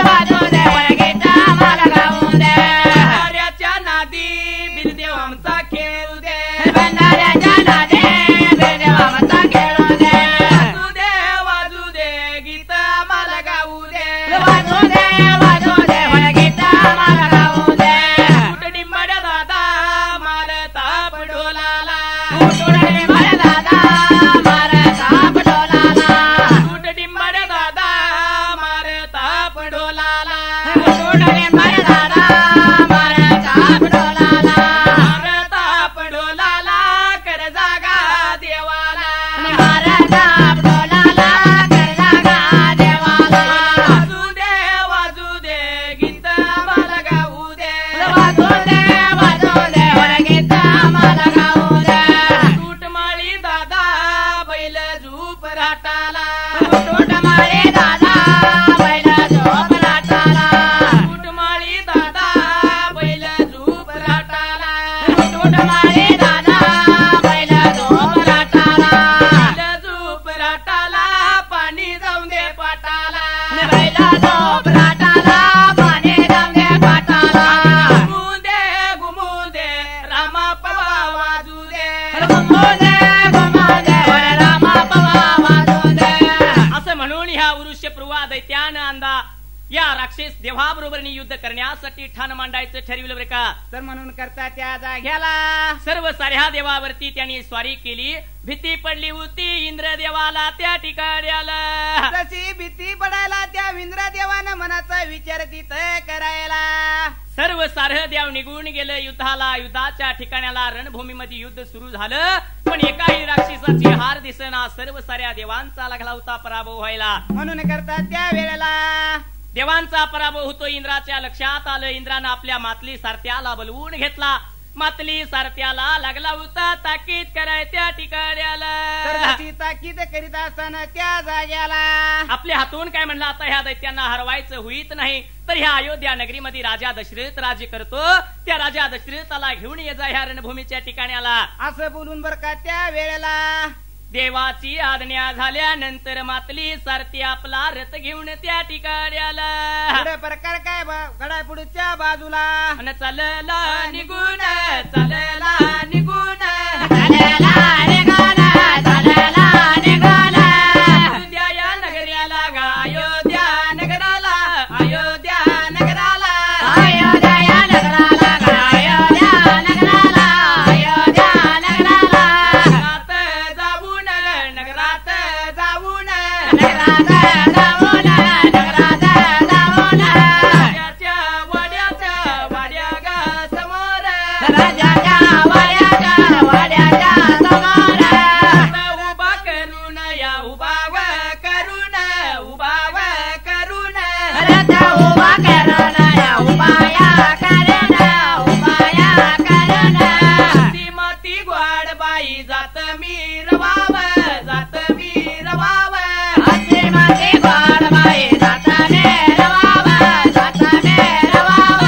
C: वाजू दे गीत आम्हाला गाऊ दे.
A: बंधाऱ्याच्या नादी बिरदेव आमचा खेळू दे.
C: बंधाऱ्याच्या नादी बिरदेव आमचा खेळू दे.
A: वाजू दे गीत आम्हाला गाऊ दे.
C: वाजू दे गीत आम्हाला गाऊ दे.
A: कुटडिंबाड्या दादा मारता पडोलाला.
C: कुटुंबाला दादा मारता पडोलाला.
A: कुटडिंबाड्या दादा मारता पडोलाला.
C: कुटुंबाला दादा मारता पडोलाला.
A: मारता पडोलाला कर जागा देवाला.
C: मारता पडोलाला कर जागा देवाला.
A: वाजू दे गीत आम्हाला गाऊ दे.
C: वाजू दे गीत आम्हाला गाऊ दे.
A: टूटमाळी दादा बैल झूप राटाला.
C: कुटुंबाला दादा बैल झोप राटाला.
A: टूटमाळी दादा बैल झूप राटाला.
C: कुटुंबाला दादा बैल झोप राटाला.
A: बैल झूप राटाला पाणी जाऊन दे पाटाला.
C: बैल झोप राटाला पाणी जाऊन दे पाटाला.
A: घुमू दे रामा पवा वाजू दे.
C: घुमू दे रामा पवा वाजू दे.
A: असं म्हणून ह्या वृषपर्वा दैत्यानं अंदा या राक्षस देवाबरोबर युद्ध करण्यासाठी ठाण मांडायचं ठरविलं बरं का.
B: तर म्हणून करता त्या जाग्याला.
A: सर्व साऱ्या देवावरती त्यांनी स्वारी केली. भीती पडली होती इंद्रदेवाला त्या ठिकाणी आलं.
B: जशी भीती पडायला त्या इंद्रदेवानं मनाचा विचार तिथं करायला.
A: सर्व सारं देव निघून गेलं युद्धाला. युद्धाच्या ठिकाणाला रणभूमीमध्ये युद्ध सुरू झालं, पण एकाही राक्षसाची हार दिसेना. सर्व साऱ्या देवांचा लागला होता पराभव व्हायला.
B: म्हणून करता त्या वेळेला
A: देवांचा पराभव होतो. इंद्राच्या लक्षात आलं. इंद्रानं आपल्या मातली सारथ्याला बोलवून घेतला. मातली सारथ्याला लागला होता ताकीद कराय त्या ठिकाणी
B: तर
A: आलं.
B: जशी ताकीद करीत असताना त्या जाग्याला
A: आपल्या हातून काय म्हणलं, आता ह्या दैत्यांना हरवायचं होईत नाही तर ह्या अयोध्या नगरीमध्ये राजा दशरथ राज्य करतो. त्या राजा दशरथाला घेऊन ये जा ह्या रणभूमीच्या ठिकाणी आला.
B: असं बोलून बर का त्या वेळेला
A: देवाची आज्ञा झाल्यानंतर मातली सारथी आपला रथ घेऊन त्या ठिकाणी आला.
B: पुढे प्रकार काय गडाय पुढच्या बाजूला.
A: अन चालला निघून चालला निघून
C: चालला निघाला चालला निघाला.
A: अयोध्या या नगरीला गा अयोध्या नगराला. अयोध्या नगराला.
C: अयोध्या नगराला गा अयोध्या नगराला. अयोध्या नगराला.
A: नगरात जाऊन नगरात जाऊन
C: नगरात जाऊन नगरात जाऊन.
A: राजाच्या वाड्या गा समोर.
C: राजाच्या वाड्याच्या समोर.
A: उभा करून या उभाव करून उभाव करून.
C: रथ उभा करून उभाया करून उभाया करून.
A: श्रीमती ग्वाडबाई जात मी रवाव जात मी रवाव.
C: श्रीमती ग्वाडबाई जात रवाव जात रवाव.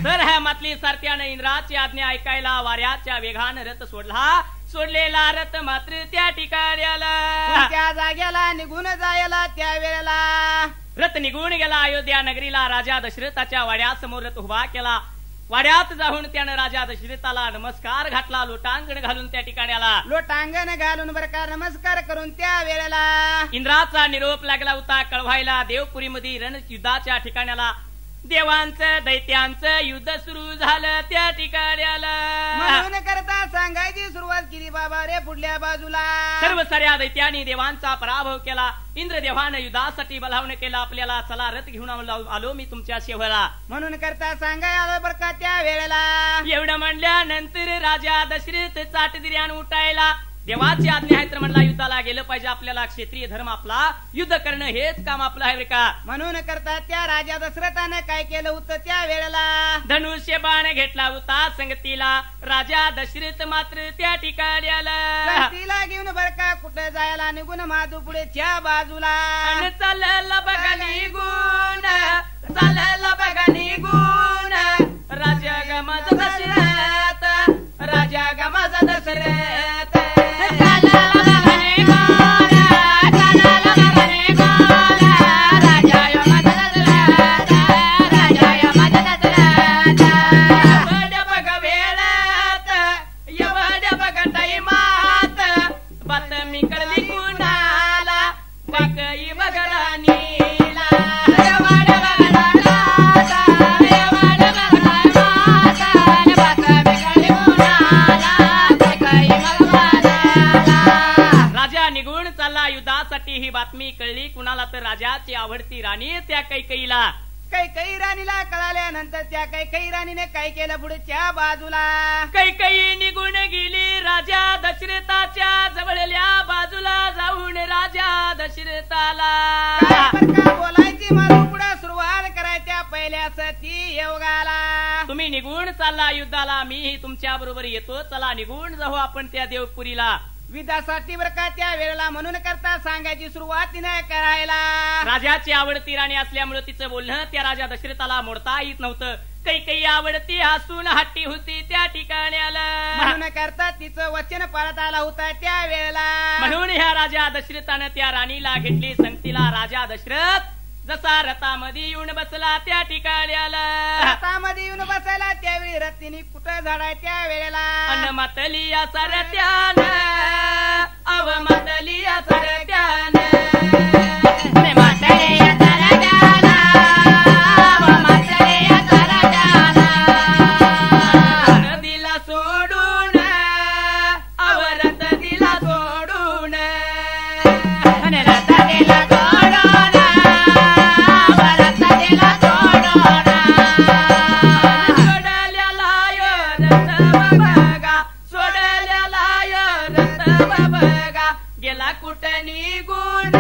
A: तर ह्या मातली सारथ्यानं इंद्राची आज्ञा ऐकायला वाऱ्याच्या वेगानं रथ सोडला. सोडलेला रथ मात्र त्या ठिकाणी आला.
B: त्या जाग्याला निघून जायला त्या वेळेला
A: रथ निघून गेला. अयोध्या नगरीला राजा दशरथाच्या वाड्यासमोर रथ उभा केला. वाड्यात जाऊन त्यानं राजा दशरथाला नमस्कार घातला, लोटांगण घालून त्या ठिकाणी आला.
B: लोटांगण घालून बरं का नमस्कार करून त्या वेळेला
A: इंद्राचा निरोप लागला होता कळवायला. देवपुरीमध्ये रणयुद्धाच्या ठिकाणाला देवांचं दैत्यांचं युद्ध सुरू झालं त्या ठिकाणी आलं.
B: म्हणून करता सांगायची सुरुवात केली बाबा रे पुढल्या बाजूला.
A: सर्व साऱ्या दैत्यांनी देवांचा पराभव केला. इंद्रदेवानं युद्धासाठी बोलावणं केलं आपल्याला. चला रथ घेऊन आलो मी तुमच्या सेवेला.
B: म्हणून करता सांगाय आलं बरं का त्या वेळेला.
A: एवढं म्हणल्यानंतर राजा दशरथ चाटदिर्यान उठायला. देवाची आज्ञा आहे तर म्हणला युद्धाला गेलं पाहिजे आपल्याला. क्षेत्रीय धर्म आपला युद्ध करणं हेच काम आपलं आहे का.
B: म्हणून करता त्या राजा दशरथानं काय केलं होतं त्या वेळेला.
A: धनुष्य बाण घेतला होता संगतीला. राजा दशरथ मात्र त्या ठिकाणी आला.
B: तिला घेऊन बरं का कुठं जायला निघून माधू पुढेच्या बाजूला.
A: चालला बघा निघून, चालला बघा निघून राजा गमाचा दशरथ, राजा गमाचा दशरथ. ही बातमी कळली कुणाला तर राजाची आवडती राणी त्या कैकेयीला.
B: कैकेयी राणीला कळाल्यानंतर त्या कैकेयी राणीने काय केलं पुढच्या बाजूला.
A: कैकेयी निघून गेली राजा दशरथाच्या जवळल्या बाजूला जाऊन राजा दशरथाला
B: बोलायची मारू पुढे सुरुवात करायच्या पहिल्याच ती योगाला.
A: तुम्ही निघून चालला युद्धाला, मीही तुमच्या बरोबर येतो. चला निघून जाऊ आपण त्या देवपुरीला
B: विधासाठी बरं का त्या वेळेला. म्हणून करता सांगायची सुरुवात तिने करायला.
A: राजाची आवडती राणी असल्यामुळे तिचं बोलणं त्या राजा दशरथाला मोडता येत नव्हतं. कैकेयी आवडती हसून हट्टी होती त्या ठिकाणी आलं.
B: म्हणून करता तिचं वचन पाळत आला होता त्या वेळेला.
A: म्हणून ह्या राजा दशरथानं त्या राणीला घेतली संगतीला. राजा दशरथ जसा रथामध्ये येऊन बसला त्या ठिकाणी आला.
B: रथामध्ये येऊन बसायला त्यावेळी रथीने कुठं झाडाय त्या वेळेला.
A: अन मातली या सरत्यान, अव मातली या सरत्यान,
C: मातली या सरत्यान, अव मातली या सरत्यान.
A: दिला सोडून, अव रथ दिला सोडून,
C: रथ दिला सोडून, रथ दिला सोडून.
A: सोडल्याला यो रथ बघा, सोडल्याला यो रथ बघा. गेला कुठं निघून,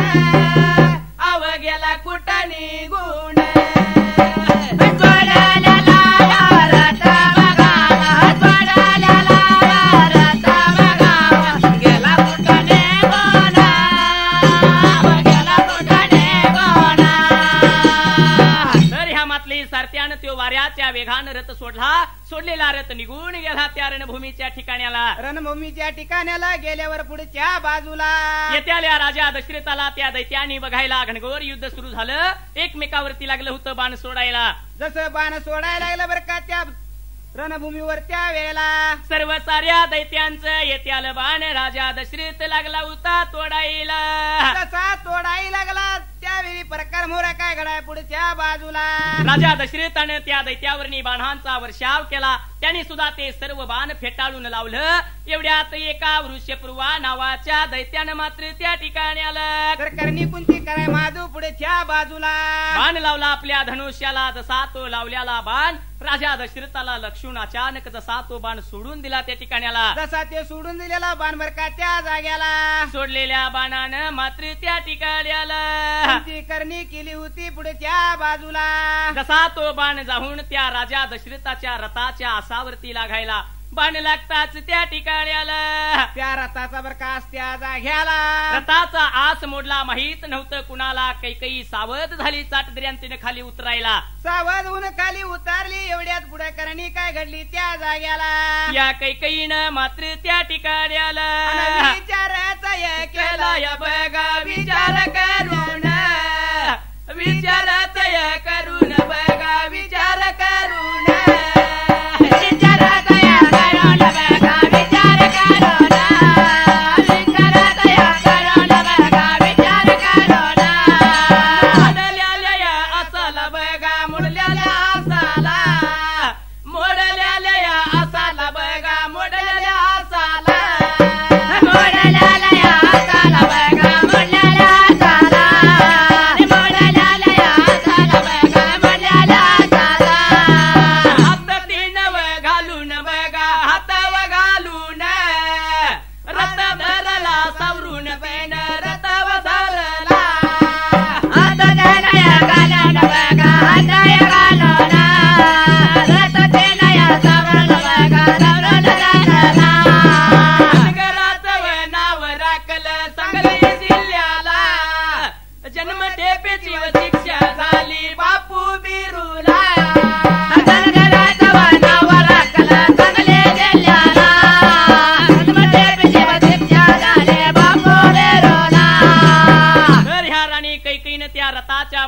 A: अव गेला कुठं निघून. सारथ्यानं तो वाऱ्याच्या वेगानं रथ सोडला. सोडलेला रथ निघून गेला त्या रणभूमीच्या ठिकाण्याला.
B: रणभूमीच्या ठिकाण्याला गेल्यावर पुढच्या बाजूला
A: येत्याल्या राजा दशरथाला त्या दैत्याने बघायला घनघोर युद्ध सुरू झालं. एकमेकावरती लागलं होतं बाण सोडायला.
B: जसं बाण सोडायला लागलं बरं का त्या रणभूमीवर त्या वेळेला
A: सर्व साऱ्या दैत्यांचं येत्याल बाण राजा दशरथ लागला होता तोडायला.
B: तसा तोडायला लागला त्यावेळी प्रकार मोरा काय घडाय पुढच्या बाजूला.
A: राजा दशरथानं त्या दैत्यावरनी बाणांचा वर्षाव केला. त्यांनी सुद्धा ते सर्व बाण फेटाळून लावलं. एवढ्यात एका वृषपूर्वा नावाच्या दैत्यानं मात्र त्या ठिकाणी आलं.
B: तर करणी कुंती कराय माधू पुढच्या बाजूला
A: बाण लावला आपल्या धनुष्याला. जसा तो लावलेला बाण राजा दशरथाला लक्षून अचानक जसा तो बाण सोडून दिला त्या ठिकाणी आला.
B: जसा ते सोडून दिलेला बाण बर का त्या जाग्याला
A: सोडलेल्या बाणानं मात्र त्या ठिकाणी आला.
B: ती करणी केली होती पुढच्या बाजूला.
A: जसा तो बाण जाऊन त्या राजा दशरथाच्या रथाच्या आसावरती लागायला. बाण लागताच त्या ठिकाणी आला.
B: त्या रथाचा बरकास त्या जाग्याला
A: रथाचा आस मोडला. माहित नव्हतं कुणाला. कैकेयी सावध झाली. चाटदर्यान तिने खाली उतरायला.
B: सावध होऊन खाली उतारली. एवढ्यात पुढे करणी काय घडली त्या जाग्याला.
A: या कैकेयीनं मात्र त्या ठिकाणी आला.
B: विचाराचा
A: केला या बघा विचार करून, विचाराचा करून बघा विचार करून.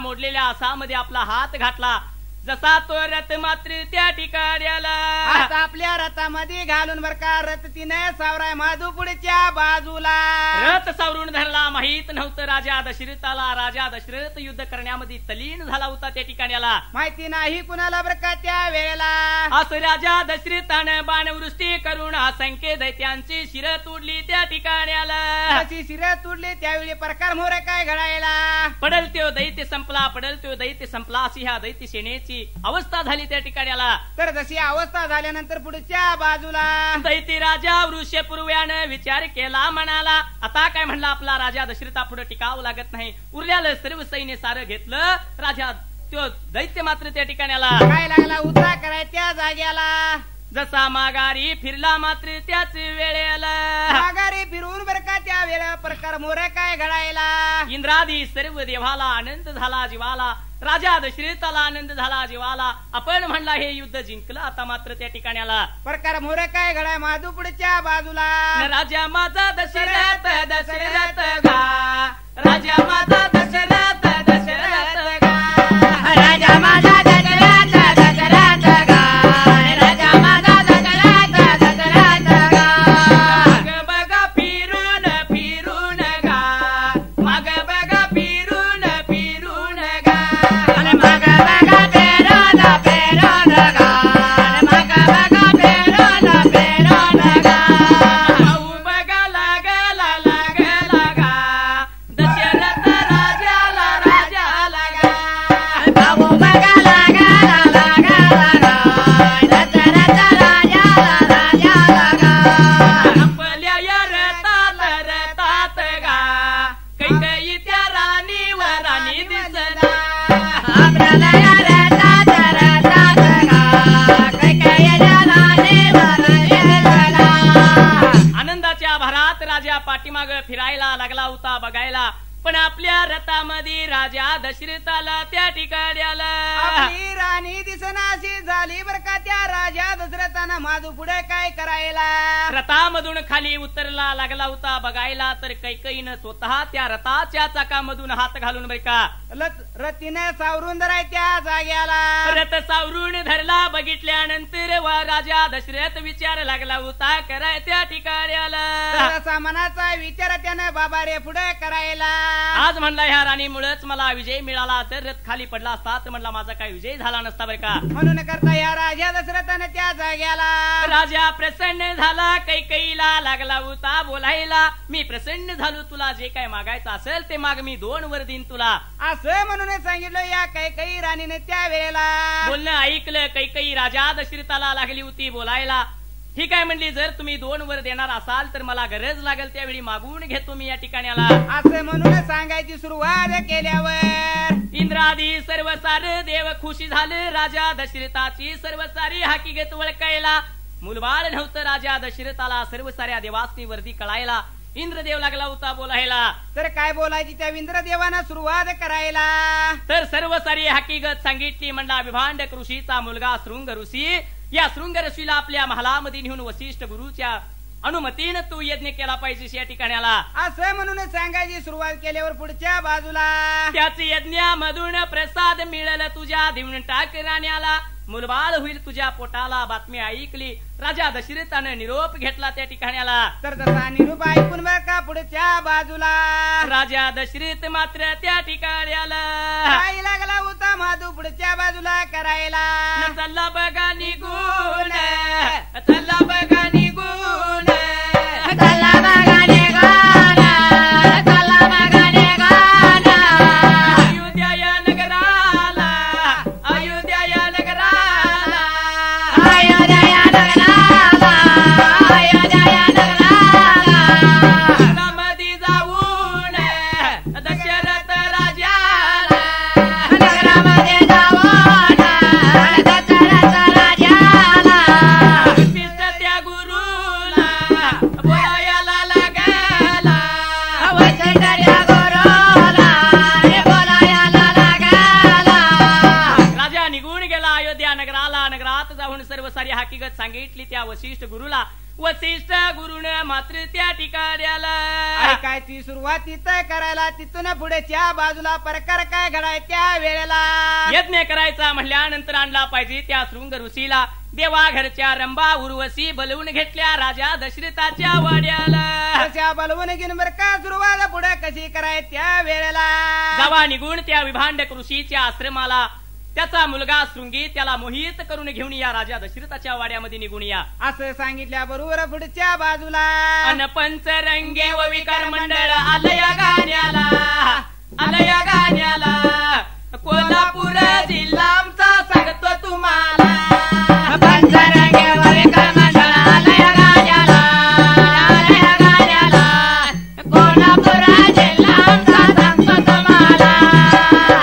A: मोडलेल्या आसामध्ये आपला हात घातला. जसा तो रथ मात्र त्या ठिकाणी आला.
B: आता आपल्या रथामध्ये घालून बर का रथ तिने सावराय माधू पुढच्या बाजूला.
A: रथ सावरून धरला. माहित नव्हतं राजा दशरथाला. राजा दशरथ युद्ध करण्यामध्ये तल्लीन झाला होता त्या ठिकाणी आला.
B: माहिती नाही कुणाला बर का त्या वेळेला.
A: असं राजा दशरथानं बाणवृष्टी करून असंख्य दैत्यांची शिर तोडली त्या ठिकाणी आला.
B: अशी शिर तोडली त्यावेळी प्रकार मोरे काय घडायला.
A: पडल त्यो दैत्य संपला. पडल त्यो दैत्य संपला अशी ह्या दैत्य सेनेची अवस्था झाली त्या ठिकाणी आला.
B: तर जशी अवस्था झाल्यानंतर पुढच्या बाजूला
A: दैत्य राजा वृषपूर्व्यानं विचार केला. म्हणाला आता काय म्हणला आपला राजा दशरथा पुढे टिकावं लागत नाही. उरल्याला सर्व सैन्य सारं घेतलं. राजा त्यो दैत्य मात्र त्या ठिकाणी आला.
B: काय लागला उतरा कराय त्या जाग्याला.
A: जसा माघारी फिरला मात्र त्याच वेळेला.
B: माघारी फिरून बर का त्या वेळेला प्रकार मोरे काय घडायला.
A: इंद्रादी सर्व देवाला आनंद झाला जीवाला. राजा दशरथाला आनंद झाला जीवाला. आपण म्हणला हे युद्ध जिंकलं. आता मात्र त्या ठिकाणी आला.
B: प्रकार मोरे काय घडाय माधू पुढच्या बाजूला.
A: राजा माझा दशरथ दशरथ गा. राजा माझा दशरथ दशरथ गा.
C: राजा माझा दशरथ दशरथ गा. राजा माझा दशरथ दशरथ गा.
A: माग बघा फिरून फिरून गा. माग बघा फिरून फिरून गा.
C: मग बघा पेरून पेरून गा. मग बघा पेरून पेरून गा.
A: भाऊ बघा लागला लागला गा. दशरथ राजाला राजाला गा.
C: भाऊ बघा लागला लागला गा. दशरथ राजाला राजाला गा.
A: आपल्या या रथात रथात गा. कैकई त्या राणीवर राणी दिसला.
C: आपल्याला या रथात रथात गा. कैकेयीच्या राणीवर गेला.
A: आनंदाच्या भरात राजा पाठीमाग फिरायला लागला होता बघायला. पण आपल्या रथामध्ये राजा दशरथाला त्या ठिकाणी आला.
B: आपली राणी दिसनाशी झाली बर का त्या राजा दशरथानं माधू पुढे काय करायला.
A: रथामधून खाली उतरला लागला होता बघायला. तर कैकईनं स्वतः त्या रथाच्या चाकामधून हात घालून बैका
B: रथीने सावरून धराय त्या जाग्याला.
A: रथ सावरून धरला. बघितल्यानंतर वा राजा दशरथ विचार लागला होता कराय त्या ठिकाणी आला.
B: असा मनाचा विचार त्यानं बाबा रे पुढे करायला.
A: आज म्हणला ह्या राणीमुळेच मला विजय मिळाला. तर रथ खाली पडला असता तर म्हणला माझा काही विजय झाला नसता बरं का.
B: म्हणून करता या राजा दशरथानं त्या जाग्याला.
A: राजा प्रसन्न झाला. कैकईला लागला होता बोलायला. मी प्रसन्न झालो. तुला जे काय मागायचं असेल ते माग. मी 2 वर देईन तुला.
B: असं म्हणून सांगितलं या कैकई राणीने त्या वेळेला.
A: बोलणं ऐकलं. कैकई राजा दशरथाला लागली होती बोलायला. ठीक आहे म्हणली जर तुम्ही 2 वर देणार असाल तर मला गरज लागेल त्यावेळी मागून घेतो मी या ठिकाणी आला.
B: असं म्हणून सांगायची सुरुवात केल्यावर
A: इंद्रादी सर्व सारे देव खुशी झाले. राजा दशरथाची सर्व सारी हकीकत ओळखायला. मुलबाळ नव्हतं राजा दशरथाला. सर्व साऱ्या देवासनी वर्दी कळायला. इंद्रदेव लागला होता बोलायला.
B: तर काय बोलायची त्या इंद्रदेवानं सुरुवात करायला.
A: तर सर्व सारी हकीकत सांगितली. म्हणला विभांड ऋषीचा मुलगा शृंग ऋषी. या शृंग ऋषीला आपल्या महालामध्ये नेऊन वशिष्ठ गुरुच्या अनुमतीनं तू यज्ञ केला पाहिजेस या ठिकाणी आला.
B: असं म्हणून सांगायची सुरुवात केल्यावर पुढच्या बाजूला
A: त्याच यज्ञामधून प्रसाद मिळाला तुझ्या देऊन टाक राण्याला. मुलबाळ होईल तुझ्या पोटाला. बातमी ऐकली. राजा दशरथानं निरोप घेतला त्या ठिकाणी आला.
B: तर तसा निरूप ऐकून बर का पुढच्या बाजूला
A: राजा दशरथ मात्र त्या ठिकाणी आला.
B: काय लागला होता माधू पुढच्या बाजूला करायला.
A: चला बघा निघून. चला बघा निघून.
C: चला बघा निघून. चला बघा निघून.
A: अयोध्या या नगराला. अयोध्या या नगराला.
C: अयोध्या या नगराला. अयोध्या या नगराला.
A: मध्ये जाऊन दशरथ राजाला. सर्व सारी हकीकत सांगितली त्या वशिष्ठ गुरुला. वशिष्ठ गुरुन मात्र त्या ठिकाण्याला
B: काय ती सुरुवात तिथं करायला, तिथून पुढेच्या बाजूला प्रकार काय घडाय त्या वेळेला.
A: यज्ञ करायचा म्हणल्यानंतर आणला पाहिजे त्या शृंग ऋषीला. देवा घरच्या रंबा उर्वशी बोलवून घेतल्या राजा दशरथाच्या वाड्याला.
B: बोलवून घेऊन बर का सुरुवात पुढे कशी कराय त्या वेळेला.
A: जावा निघून त्या विभांडक ऋषीच्या आश्रमाला. त्याचा मुलगा शृंगी त्याला मोहित करून घेऊन या राजा दशरथाच्या वाड्यामध्ये निघून या
B: असं सांगितल्या बरोबर पुढच्या बाजूला.
A: अन पंचरंगे व विकार मंडळ आलया गाण्याला, आलया गाण्याला. कोल्हापूर जिल्हा आमचा सांगतो तुम्हाला.
C: पंचरंगे व विकार मंडळ आलया गाण्याला, आलया गाण्याला. कोल्हापूर जिल्हा आमचा सांगतो तुम्हाला.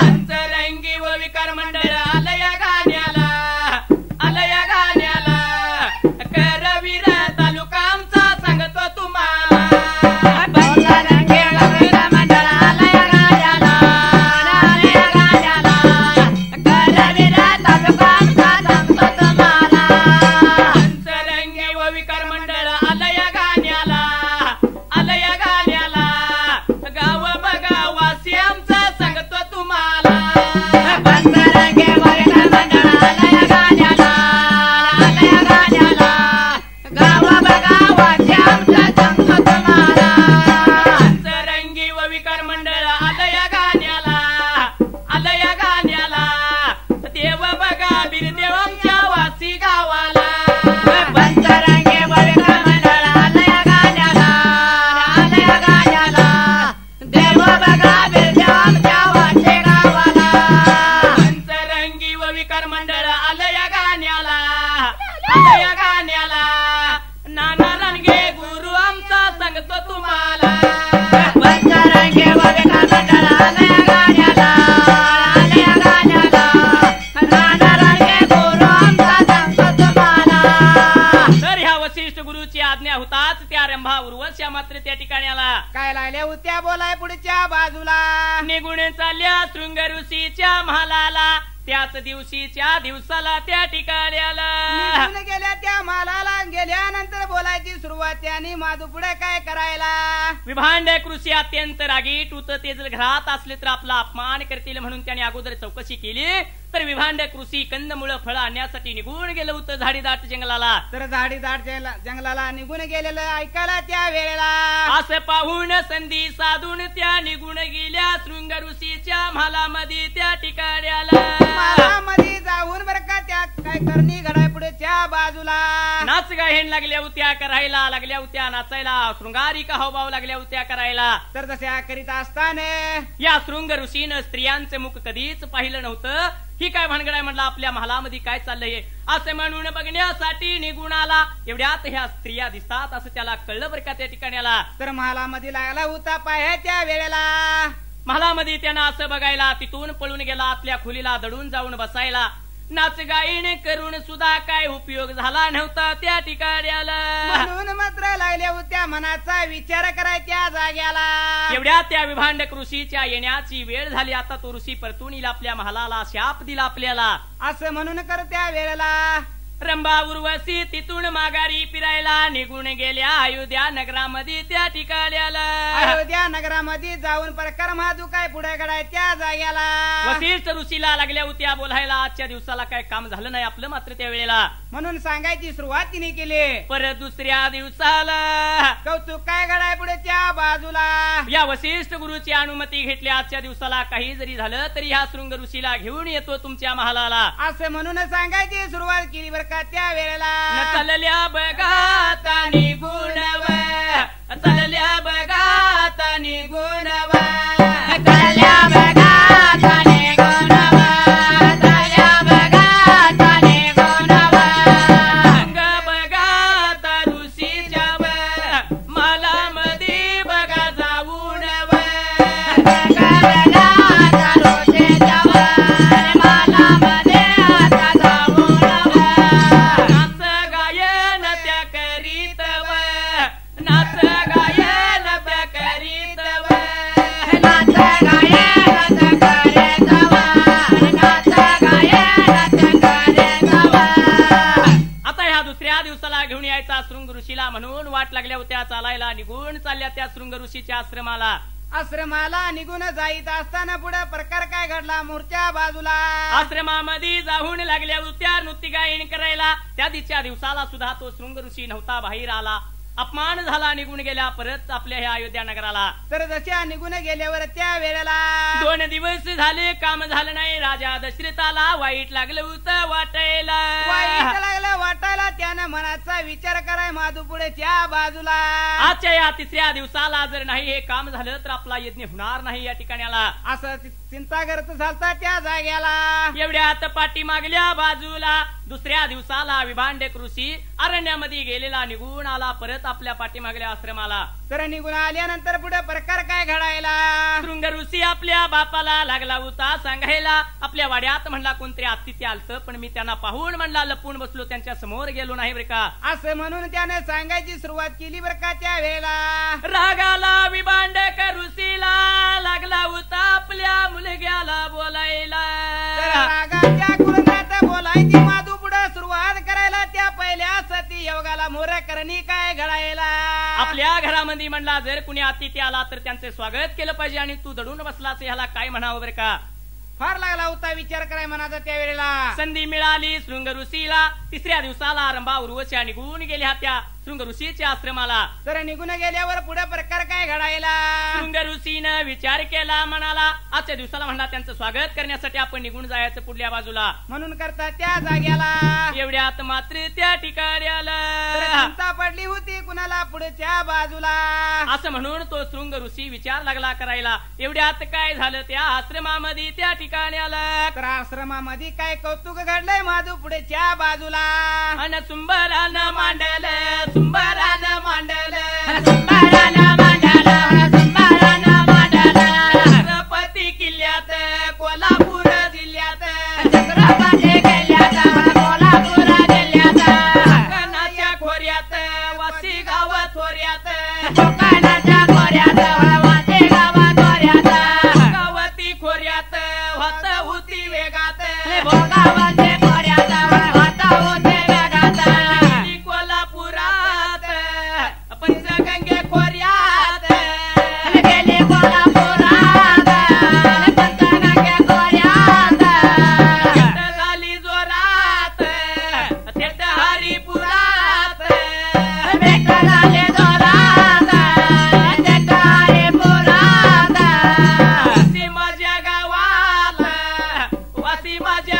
A: पंचरंगी व विकार मंडळ आलया गाण्याला, आलया गाण्याला. करवीर तालुका आमचा सांगतो तुम्हाला.
C: पंचरंगे व विकार मंडळ आलया गाण्याला, आलया गाण्याला. करवीर तालुका आमचा सांगतो तुम्हाला.
A: पंचरंगी व विकार मंडळ आलया गाण्याला, आलया गाण्याला. गाव बघा वासी आमचा सांगतो तुम्हाला.
C: पंचरंगे व विकार मंडळ आलया गाण्याला, आलया गाण्याला. गाव बघा वासी आमचा सांगतो तुम्हाला.
A: पंचरंगी व विकार मंडळ आलया गाण्याला, आलया गाण्याला. देव बघा बिरदेव आमच्या वासी गावाला.
C: पंचरंगे व विकार मंडळ आलया गाण्याला, आलया गाण्याला. देव बघा बिरदेव आमच्या वाचे गावाला.
A: पंचरंगी व विकार मंडळ आलया गाण्याला, आलया गाण्याला. नाना रणगे गुरु आमचा सांगतो तुम्हाला.
C: पंचरंगे व विकार मंडळ आलया गाण्याला, आलया गाण्याला. नाना रंगे गुरु आमचा सांगतो तुम्हाला.
A: तर ह्या वशिष्ठ गुरुची आज्ञा होताच त्या रंभा उर्वश्या मात्र त्या ठिकाणी आला.
B: काय लागल्या होत्या बोलाय पुढच्या बाजूला.
A: निघून चालल्या शृंग ऋषीच्या महालाला. त्याच दिवशीच्या दिवसाला त्या ठिकाणी आला.
B: निघून गेल्या त्या मालाला. गेल्यानंतर बोलायची सुरुवात त्यांनी माधू पुढे काय करायला.
A: विभांडक ऋषी अत्यंत रागीट होत. ते जर घरात असले तर आपला अपमान करतील म्हणून त्याने अगोदर चौकशी केली. तर विभांडक ऋषी कंदमुळं फळं आणण्यासाठी निघून गेलं होतं झाडीदाट जंगलाला.
B: तर झाडी दाट जंगलाला निघून गेलेलं ऐकायला त्या वेळेला.
A: असं पाहून संधी साधून त्या निघून गेल्या शृंग ऋषीच्या महालामध्ये त्या ठिकाणी आला.
B: मालामध्ये जाऊन बर का त्या काय करणी घडाय पुढेच्या बाजूला.
A: नाच गायन लागल्या होत्या करायला, लागल्या होत्या नाचायला. शृंगारिक हावभाव लागल्या होत्या करायला.
B: तर तशा करीत असताना
A: या शृंग ऋषीनं स्त्रियांचे मुख कधीच पाहिलं नव्हतं. ही काय भानगड आहे म्हणलं, आपल्या महालामध्ये काय चाललंय असं म्हणून बघण्यासाठी निघून आला. एवढ्यात ह्या स्त्रिया दिसतात असं त्याला कळलं बरं का त्या ठिकाणी आला.
B: तर महालामध्ये लागला होता पाय त्या वेळेला.
A: महालामध्ये त्यानं असं बघायला तिथून पळून गेला. आतल्या खोलीला दडून जाऊन बसायला. नाच गायन करून सुद्धा काय उपयोग झाला नव्हता त्या ठिकाणी आला.
B: म्हणून मात्र लागल्या होत्या मनाचा विचार कराय त्या जाग्याला.
A: एवढ्या त्या विभांडक ऋषीच्या येण्याची वेळ झाली. आता तो ऋषी परतून येईल आपल्या महालाला. शाप दिला आपल्याला
B: असं म्हणून कर त्या वेळेला.
A: रंभा उर्वशी तिथून माघारी फिरायला निघून गेल्या अयोध्या नगरामध्ये त्या ठिकाणी आला.
B: अयोध्या नगरामध्ये जाऊन प्रकार माधू काय पुढे घडाय त्या जाग्याला.
A: वशिष्ठ ऋषीला लागल्या होत्या बोलायला. आजच्या दिवसाला काय काम झालं नाही आपलं मात्र त्या वेळेला.
B: म्हणून सांगायची सुरुवात तिने केली.
A: परत दुसऱ्या दिवसाला
B: कौतुक काय घडाय पुढे त्या बाजूला.
A: या वशिष्ठ गुरुची अनुमती घेतली. आजच्या दिवसाला काही जरी झालं तरी ह्या शृंग ऋषीला घेऊन येतो तुमच्या महालाला
B: असं म्हणून सांगायची सुरुवात केली बर का त्या वेळेला.
A: चालल्या बघाता निगुणव, चालल्या बघाता निगुणव,
C: चालल्या बघाता निगुणव, चालल्या बघाता निगुणव.
A: रंग बघाता ऋषीच्याव, मालामध्ये बघा जाऊनव,
C: रंग बघाता ऋषीच्याव, मालामध्ये आता जाऊनव.
A: नाच गायन त्या करीतव, नाच गायन त्या करीतव. निघून चालल्या त्या शृंग ऋषीच्या आश्रमाला.
B: आश्रमाला निघून जाईत असताना पुढे प्रकार काय घडला मोरच्या बाजूला.
A: आश्रमामध्ये जाऊन लागल्या होत्या नृत्य गायन करायला. त्या दिवच्या दिवसाला सुद्धा तो शृंग ऋषी नव्हता बाहेर आला. अपमान झाला, निघून गेल्या परत आपल्या ह्या अयोध्या नगराला.
B: तर जशा निघून गेल्यावर त्या वेळेला
A: 2 दिवस झाले काम झालं नाही. राजा दशरथाला वाईट लागलं होतं वाटायला.
B: वाईट लागलं वाटायला. त्यानं मनाचा विचार कराय माधू पुढे त्या बाजूला.
A: आजच्या या 3ऱ्या दिवसाला जर नाही हे काम झालं तर आपला यज्ञ होणार नाही या ठिकाणाला,
B: असं चिंता करत चालता त्या जाग्याला.
A: एवढ्यात पाठी मागल्या बाजूला 2ऱ्या दिवसाला विभांडक ऋषी अरण्यामध्ये गेलेला निघून आला परत आपल्या पाठीमागल्या आश्रमाला.
B: तर निघून आल्यानंतर पुढे प्रकार काय घडायला.
A: शृंग ऋषी आपल्या बापाला लागला होता सांगायला. आपल्या वाड्यात म्हणला कोणतरी अतिथी आलतं, पण मी त्यांना पाहून म्हणला लपून बसलो, त्यांच्या समोर गेलो नाही बरं का.
B: असं म्हणून त्याने सांगायची सुरुवात केली बरं का. त्या वेळेला
A: रागाला विभांडक ऋषीला लागला होता आपल्या मुलग्याला बोलायला.
B: रागाच्या कुरणात बोलायची माधू पुढे सुरुवात करायला. त्या पहिल्या सती योगाला मोर करणी काय घडायला.
A: आपल्या घरामध्ये म्हणला जर कुणी अतिथी आला तर त्यांचे स्वागत केलं पाहिजे आणि तू दडून बसलास ह्याला काय म्हणावं बरं का.
B: फार लागला होता विचार कराय मनाचा त्या वेळेला.
A: संधी मिळाली शृंग ऋषीला. 3ऱ्या दिवसाला रंभा उर्वशी निघून गेल्या त्या शृंग ऋषीच्या आश्रमाला.
B: तर निघून गेल्यावर पुढे प्रकार काय घडायला.
A: शृंग ऋषीनं विचार केला, म्हणाला आजच्या दिवसाला म्हणला त्यांचं स्वागत करण्यासाठी आपण निघून जायचं पुढल्या बाजूला.
B: म्हणून करता त्या जाग्याला.
A: एवढ्यात मात्र त्या ठिकाणी आलं.
B: चिंता पडली होती कुणाला पुढच्या बाजूला.
A: असं म्हणून तो शृंग ऋषी विचार लागला करायला. एवढ्यात काय झालं त्या आश्रमामध्ये त्या ठिकाणी आलं.
B: तर आश्रमामध्ये काय कौतुक घडलंय माधू पुढच्या बाजूला.
A: अन सुंबरानं मांडलं, सुंबरानं मांडलं,
C: सुंबरानं मांडलं, सुंबरानं मांडलं.
A: छत्रपती किल्ल्यात कोल्हापूर जिल्ह्यात,
C: छत्रपती किल्ल्यात कोल्हापूर जिल्ह्यात,
A: कोकणाच्या खोऱ्यात वाशी गाव थोऱ्यात,
C: कोकणाच्या खोऱ्यात वाशी गाव थोऱ्यात,
A: भोगावती खोऱ्यात होत होती वेगात,
C: भोगावती खोऱ्यात होत होती वेगात.
A: कोल्हापुरात पंचगंगे खोऱ्यात
C: गेली कोल्हापुरात पंचगंगे खोऱ्यात.
A: थेट झाली जोरात, थेट हरिपुरात,
C: भेट झाली जोरात, थेट हरिपुरात.
A: वासी माझ्या गावाला, वासी माझ्या